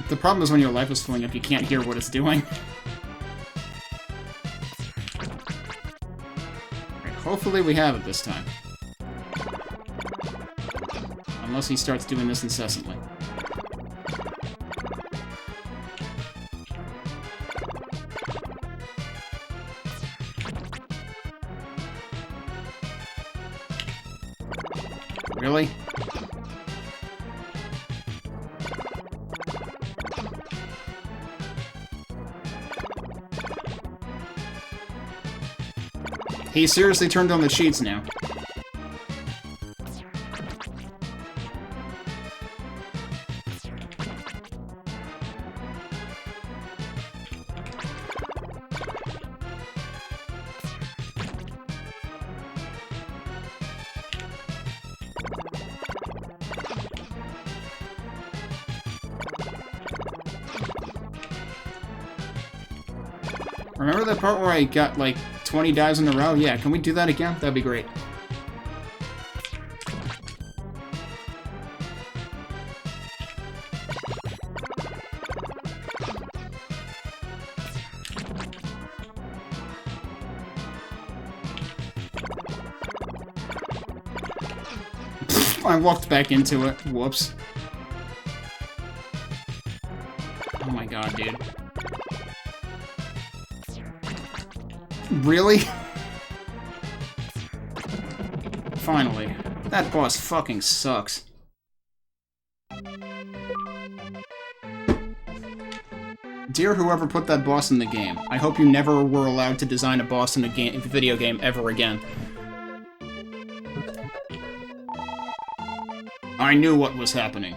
Speaker 1: The problem is when your life is filling up, you can't hear what it's doing. Right, hopefully we have it this time. Unless he starts doing this incessantly. Really? He seriously turned on the cheats now. Remember that part where I got, like, 20 dives in a row? Yeah, can we do that again? That'd be great. I walked back into it. Whoops. my god, dude. Really? Finally. That boss fucking sucks. Dear whoever put that boss in the game, I hope you never were allowed to design a boss in a video game ever again. I knew what was happening.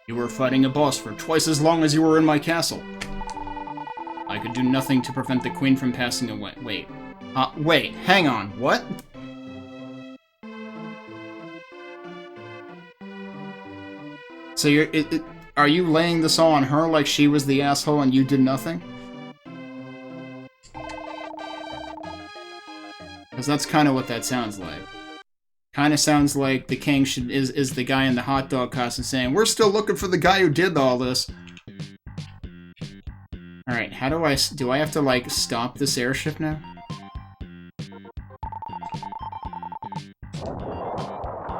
Speaker 1: You were fighting a boss for twice as long as you were in my castle. I could do nothing to prevent the queen from passing away. Wait, hang on, what? So are you laying this all on her like she was the asshole and you did nothing? Because that's kind of what that sounds like. Kind of sounds like the king is the guy in the hot dog costume saying, "We're still looking for the guy who did all this." Alright, how do I have to, like, stop this airship now?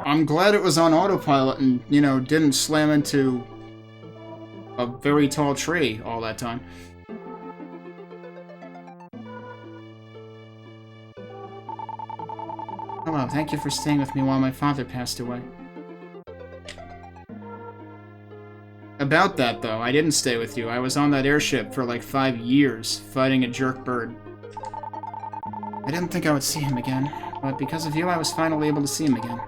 Speaker 1: I'm glad it was on autopilot and, you know, didn't slam into a very tall tree all that time. Hello, thank you for staying with me while my father passed away. About that, though, I didn't stay with you. I was on that airship for like 5 years, fighting a jerk bird. I didn't think I would see him again, but because of you, I was finally able to see him again.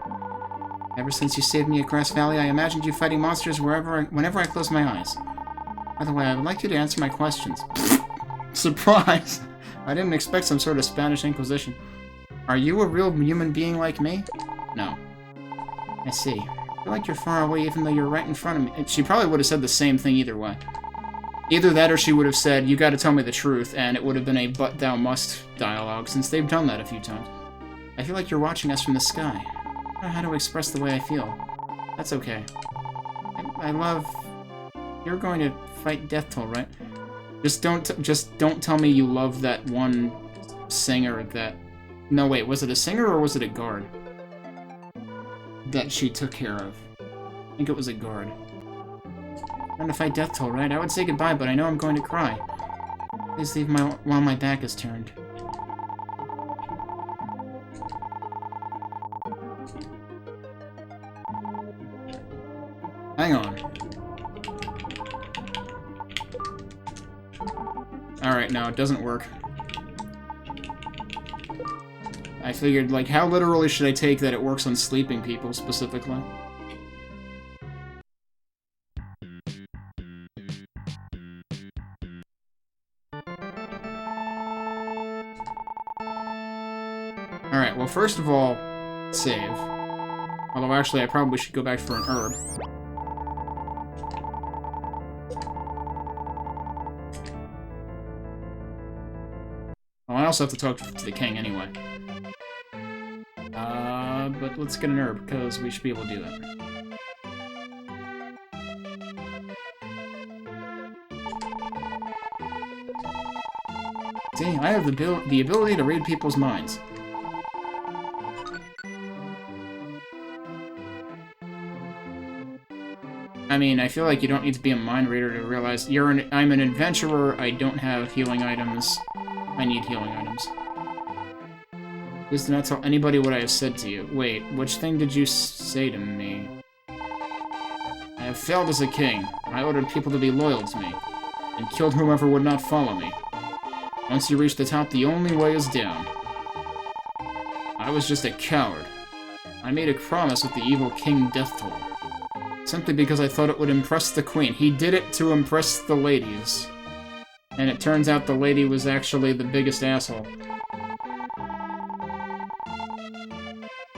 Speaker 1: Ever since you saved me at Grass Valley, I imagined you fighting monsters whenever I closed my eyes. By the way, I would like you to answer my questions. Surprise! I didn't expect some sort of Spanish Inquisition. Are you a real human being like me? No. I see. I feel like you're far away even though you're right in front of me. And she probably would have said the same thing either way. Either that or she would have said, "You gotta tell me the truth," and it would have been a "but thou must" dialogue, since they've done that a few times. I feel like you're watching us from the sky. I don't know how to express the way I feel. That's okay. I love... You're going to fight Deathtoll, right? Just don't tell me you love that one singer that... No, wait, was it a singer or was it a guard? That she took care of. I think it was a guard. I'm going to fight Deathtoll, right? I would say goodbye, but I know I'm going to cry. Please leave while my back is turned. Hang on. Alright, no, it doesn't work. I figured, like, how literally should I take that it works on sleeping people, specifically? Alright, well, first of all, save. Although, actually, I probably should go back for an herb. Well, I also have to talk to the king anyway. But let's get an herb, because we should be able to do that. See, I have the ability to read people's minds. I mean, I feel like you don't need to be a mind reader to realize I'm an adventurer, I don't have healing items. I need healing items. Please do not tell anybody what I have said to you. Wait, which thing did you say to me? I have failed as a king. I ordered people to be loyal to me, and killed whomever would not follow me. Once you reach the top, the only way is down. I was just a coward. I made a promise with the evil King Deathtoll, simply because I thought it would impress the queen. He did it to impress the ladies. And it turns out the lady was actually the biggest asshole.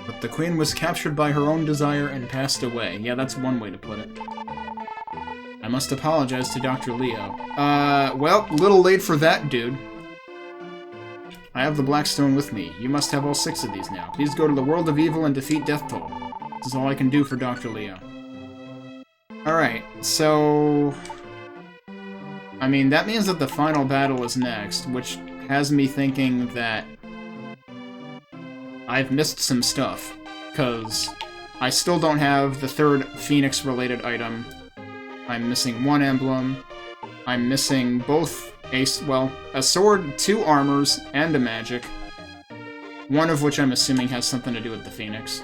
Speaker 1: But the queen was captured by her own desire and passed away. Yeah, that's one way to put it. I must apologize to Dr. Leo. Well, little late for that, dude. I have the Blackstone with me. You must have all 6 of these now. Please go to the world of evil and defeat Deathtoll. This is all I can do for Dr. Leo. Alright, so... I mean, that means that the final battle is next, which has me thinking that I've missed some stuff, because I still don't have the 3rd Phoenix-related item. I'm missing 1 emblem. I'm missing both a sword, 2 armors, and a magic. One of which I'm assuming has something to do with the Phoenix.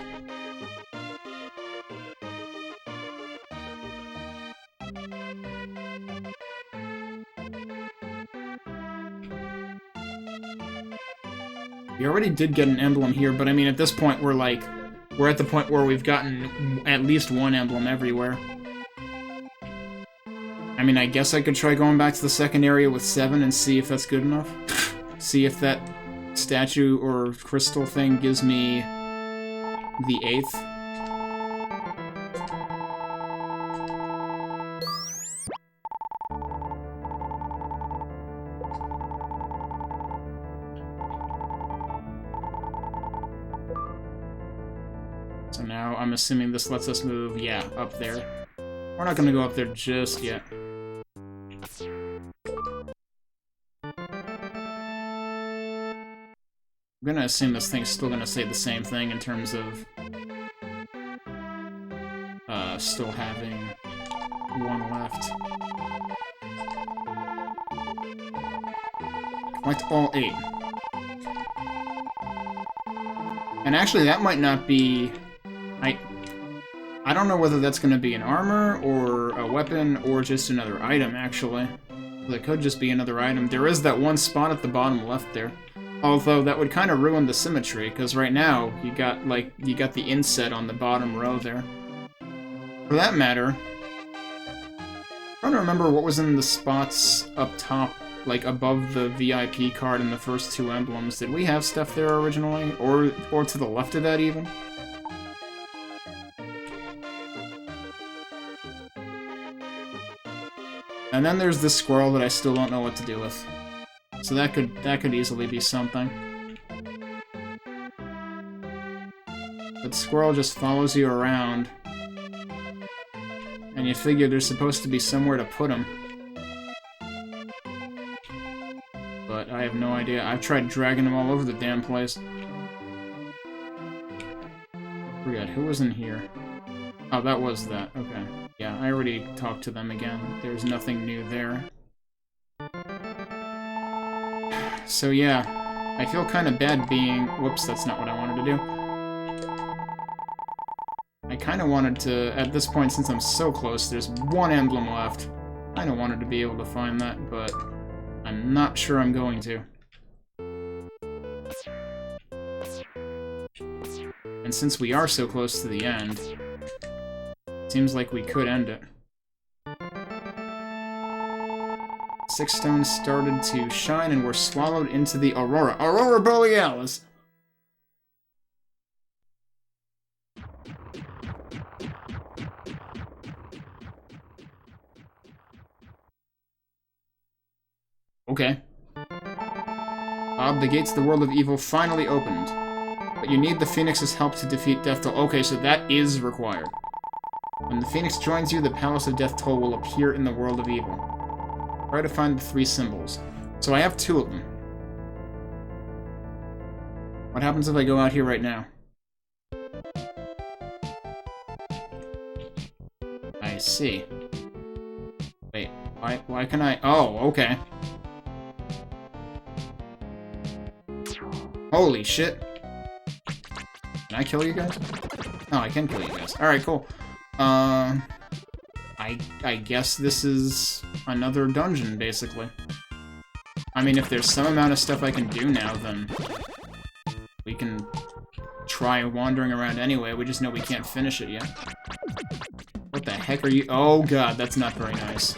Speaker 1: We already did get an emblem here, but I mean, at this point, we're at the point where we've gotten at least 1 emblem everywhere. I mean, I guess I could try going back to the second area with 7 and see if that's good enough. See if that statue or crystal thing gives me the 8th. So now I'm assuming this lets us move, yeah, up there. We're not gonna go up there just yet. I'm gonna assume this thing's still gonna say the same thing in terms of still having 1 left. Collect all 8. And actually, that might not be... I don't know whether that's gonna be an armor, or a weapon, or just another item, actually. It could just be another item. There is that one spot at the bottom left there. Although, that would kind of ruin the symmetry, because right now, you got the inset on the bottom row there. For that matter, I'm trying to remember what was in the spots up top, like above the VIP card in the first 2 emblems. Did we have stuff there originally? Or to the left of that, even? And then there's this squirrel that I still don't know what to do with. So that could easily be something. But squirrel just follows you around. And you figure there's supposed to be somewhere to put him. But I have no idea. I've tried dragging him all over the damn place. Forget, who was in here? Oh, that was that. Okay. Yeah, I already talked to them again. There's nothing new there. So yeah, I feel kind of bad being... Whoops, that's not what I wanted to do. I kind of wanted to, at this point, since I'm so close, there's 1 emblem left. I kind of wanted to be able to find that, but I'm not sure I'm going to. And since we are so close to the end, it seems like we could end it. 6 stones started to shine and were swallowed into the Aurora. Aurora Borealis! Okay. The gates of the world of evil finally opened. But you need the Phoenix's help to defeat Deathtoll. Okay, so that is required. When the Phoenix joins you, the Palace of Deathtoll will appear in the world of evil. Try to find the 3 symbols. So I have 2 of them. What happens if I go out here right now? I see. Wait, why can I... Oh, okay. Holy shit. Can I kill you guys? Oh, I can kill you guys. Alright, cool. I guess this is another dungeon, basically. I mean, if there's some amount of stuff I can do now, then we can try wandering around anyway. We just know we can't finish it yet. What the heck are you? Oh god, that's not very nice.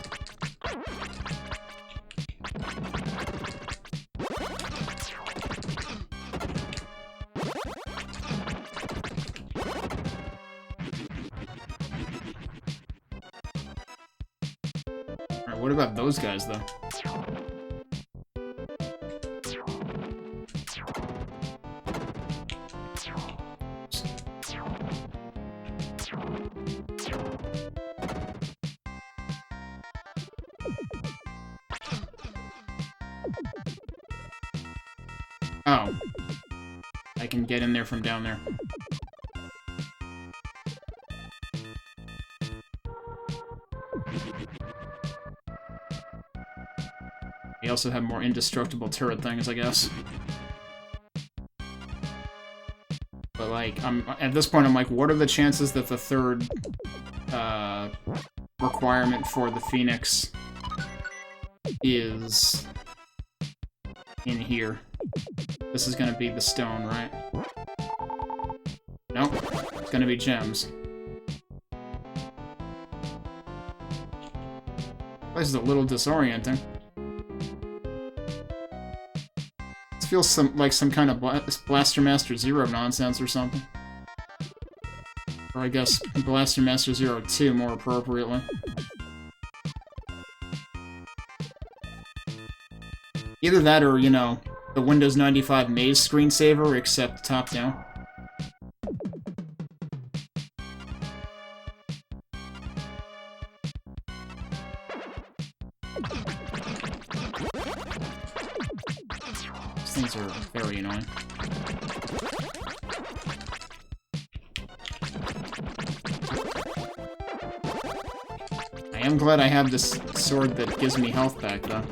Speaker 1: What about those guys, though? Oh. I can get in there from down there. They also have more indestructible turret things, I guess. But, like, at this point, I'm like, what are the chances that the third requirement for the Phoenix is in here? This is gonna be the stone, right? Nope. It's gonna be gems. This is a little disorienting. This feels like some kind of Blaster Master Zero nonsense or something. Or I guess Blaster Master Zero 2 more appropriately. Either that or, you know, the Windows 95 Maze screensaver, except top-down. These things are very annoying. I am glad I have this sword that gives me health back, though.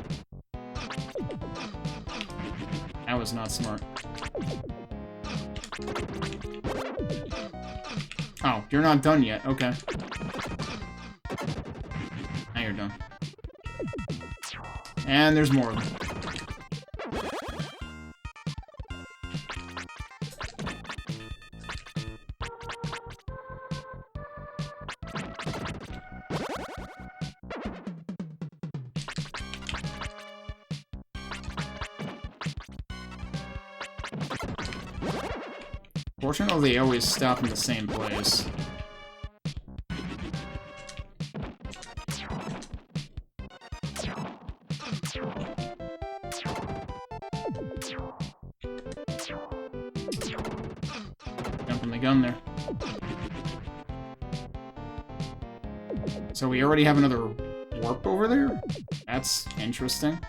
Speaker 1: That was not smart. Oh, you're not done yet. Okay. Now you're done. And there's more of them. Fortunately, they always stop in the same place. Jumping the gun there. So we already have another warp over there? That's interesting.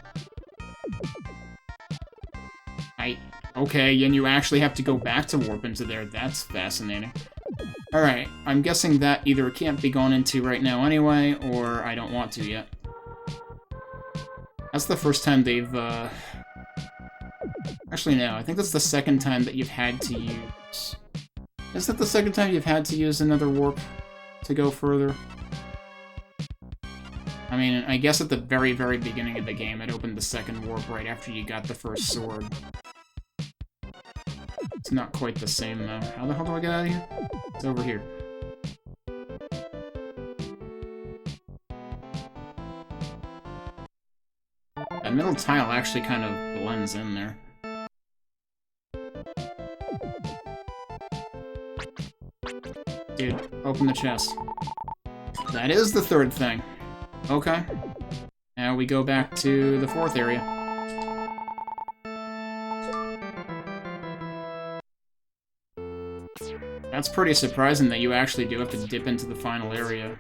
Speaker 1: Okay, and you actually have to go back to warp into there. That's fascinating. Alright, I'm guessing that either can't be gone into right now anyway, or I don't want to yet. That's the first time they've, Actually, no, I think that's the second time that you've had to use... Is that the second time you've had to use another warp to go further? I mean, I guess at the very, very beginning of the game, it opened the second warp right after you got the first sword. It's not quite the same, though. How the hell do I get out of here? It's over here. That middle tile actually kind of blends in there. Dude, open the chest. That is the third thing. Okay. Now we go back to the fourth area. That's pretty surprising that you actually do have to dip into the final area.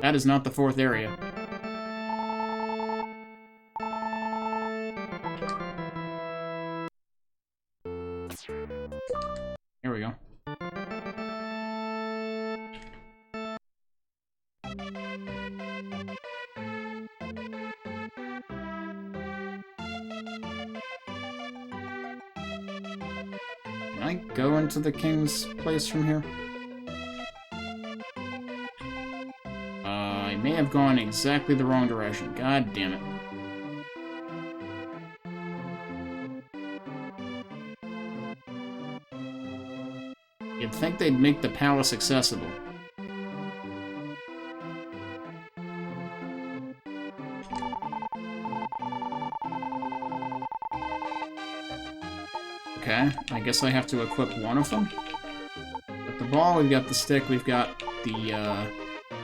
Speaker 1: That is not the fourth area. Here we go. Can I go into the king's place from here? I may have gone exactly the wrong direction. God damn it. You'd think they'd make the palace accessible. Okay, I guess I have to equip one of them. Got the ball, we've got the stick, we've got the,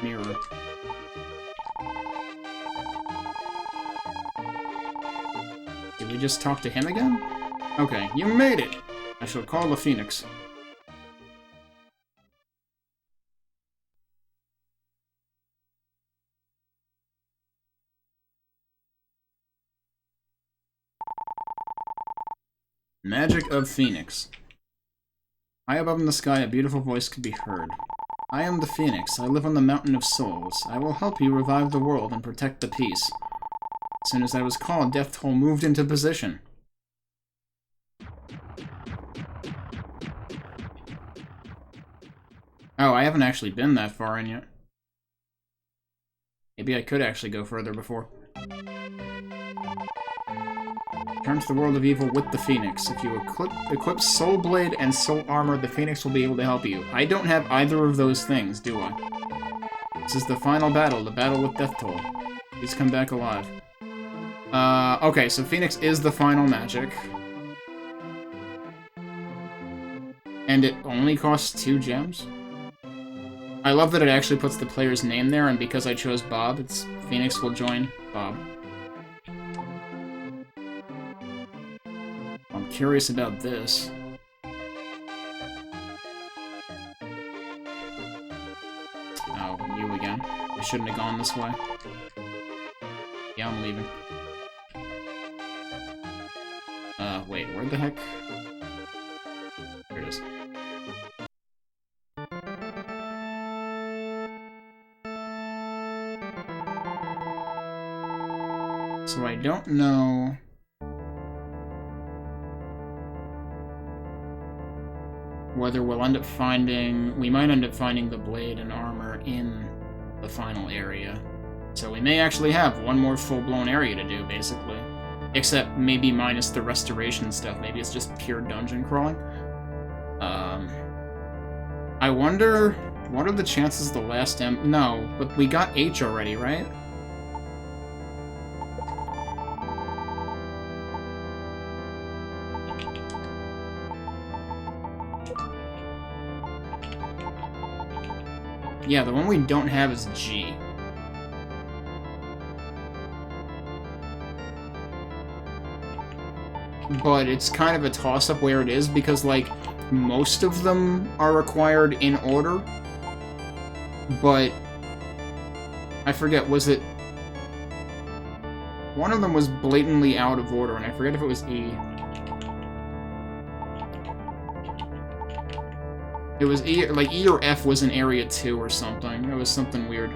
Speaker 1: mirror. Did we just talk to him again? Okay, you made it! I shall call the Phoenix. Magic of Phoenix. High above in the sky, a beautiful voice could be heard. I am the Phoenix. I live on the Mountain of Souls. I will help you revive the world and protect the peace. As soon as I was called, Deathtoll moved into position. Oh, I haven't actually been that far in yet. Maybe I could actually go further before. Return to the world of evil with the Phoenix. If you equip Soul Blade and Soul Armor, the Phoenix will be able to help you. I don't have either of those things, do I? This is the final battle, the battle with Deathtoll. Please come back alive. Okay, so Phoenix is the final magic. And it only costs 2 gems? I love that it actually puts the player's name there, and because I chose Bob, it's Phoenix will join Bob. I'm curious about this. Oh, you again. I shouldn't have gone this way. Yeah, I'm leaving. Wait, where the heck? There it is. So I don't know... whether we'll end up finding... We might end up finding the blade and armor in the final area. So we may actually have one more full-blown area to do, basically. Except maybe minus the restoration stuff. Maybe it's just pure dungeon crawling. I wonder... What are the chances the last No, but we got H already, right? Yeah, the one we don't have is G. But it's kind of a toss-up where it is, because, like, most of them are required in order. But... I forget, was it... One of them was blatantly out of order, and I forget if it was E. It was E, like, E or F was in Area 2 or something. It was something weird.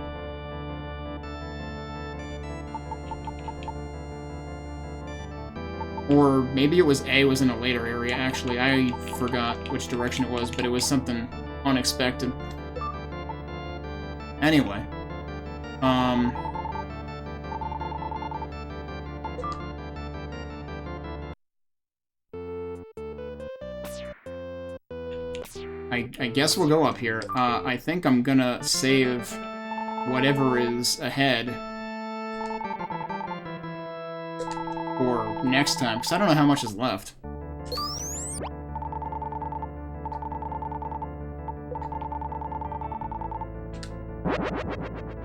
Speaker 1: Or maybe it was A was in a later area, actually. I forgot which direction it was, but it was something unexpected. Anyway. I guess we'll go up here. I think I'm gonna save whatever is ahead for next time, because I don't know how much is left.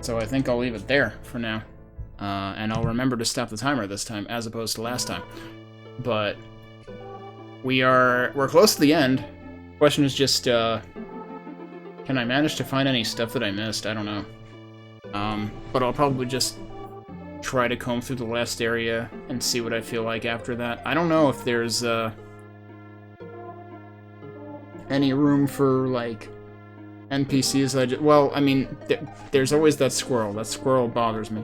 Speaker 1: So I think I'll leave it there for now. And I'll remember to stop the timer this time, as opposed to last time. But we're close to the end. Question is just, can I manage to find any stuff that I missed? I don't know. But I'll probably just try to comb through the last area and see what I feel like after that. I don't know if there's, any room for, like, NPCs. Well, I mean, there's always that squirrel. That squirrel bothers me.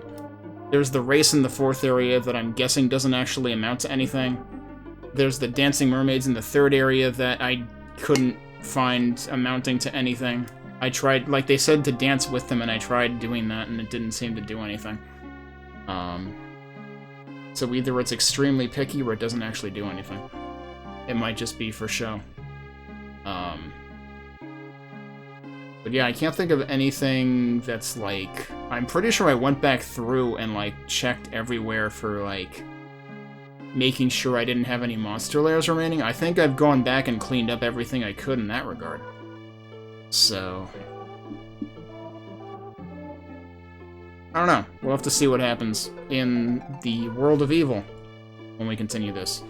Speaker 1: There's the race in the 4th area that I'm guessing doesn't actually amount to anything. There's the dancing mermaids in the 3rd area that I couldn't find amounting to anything. I tried, like they said, to dance with them, and I tried doing that, and it didn't seem to do anything. So either it's extremely picky, or it doesn't actually do anything. It might just be for show. But yeah, I can't think of anything that's, like... I'm pretty sure I went back through and, like, checked everywhere for, like... making sure I didn't have any monster layers remaining. I think I've gone back and cleaned up everything I could in that regard. So... I don't know. We'll have to see what happens in the World of Evil when we continue this.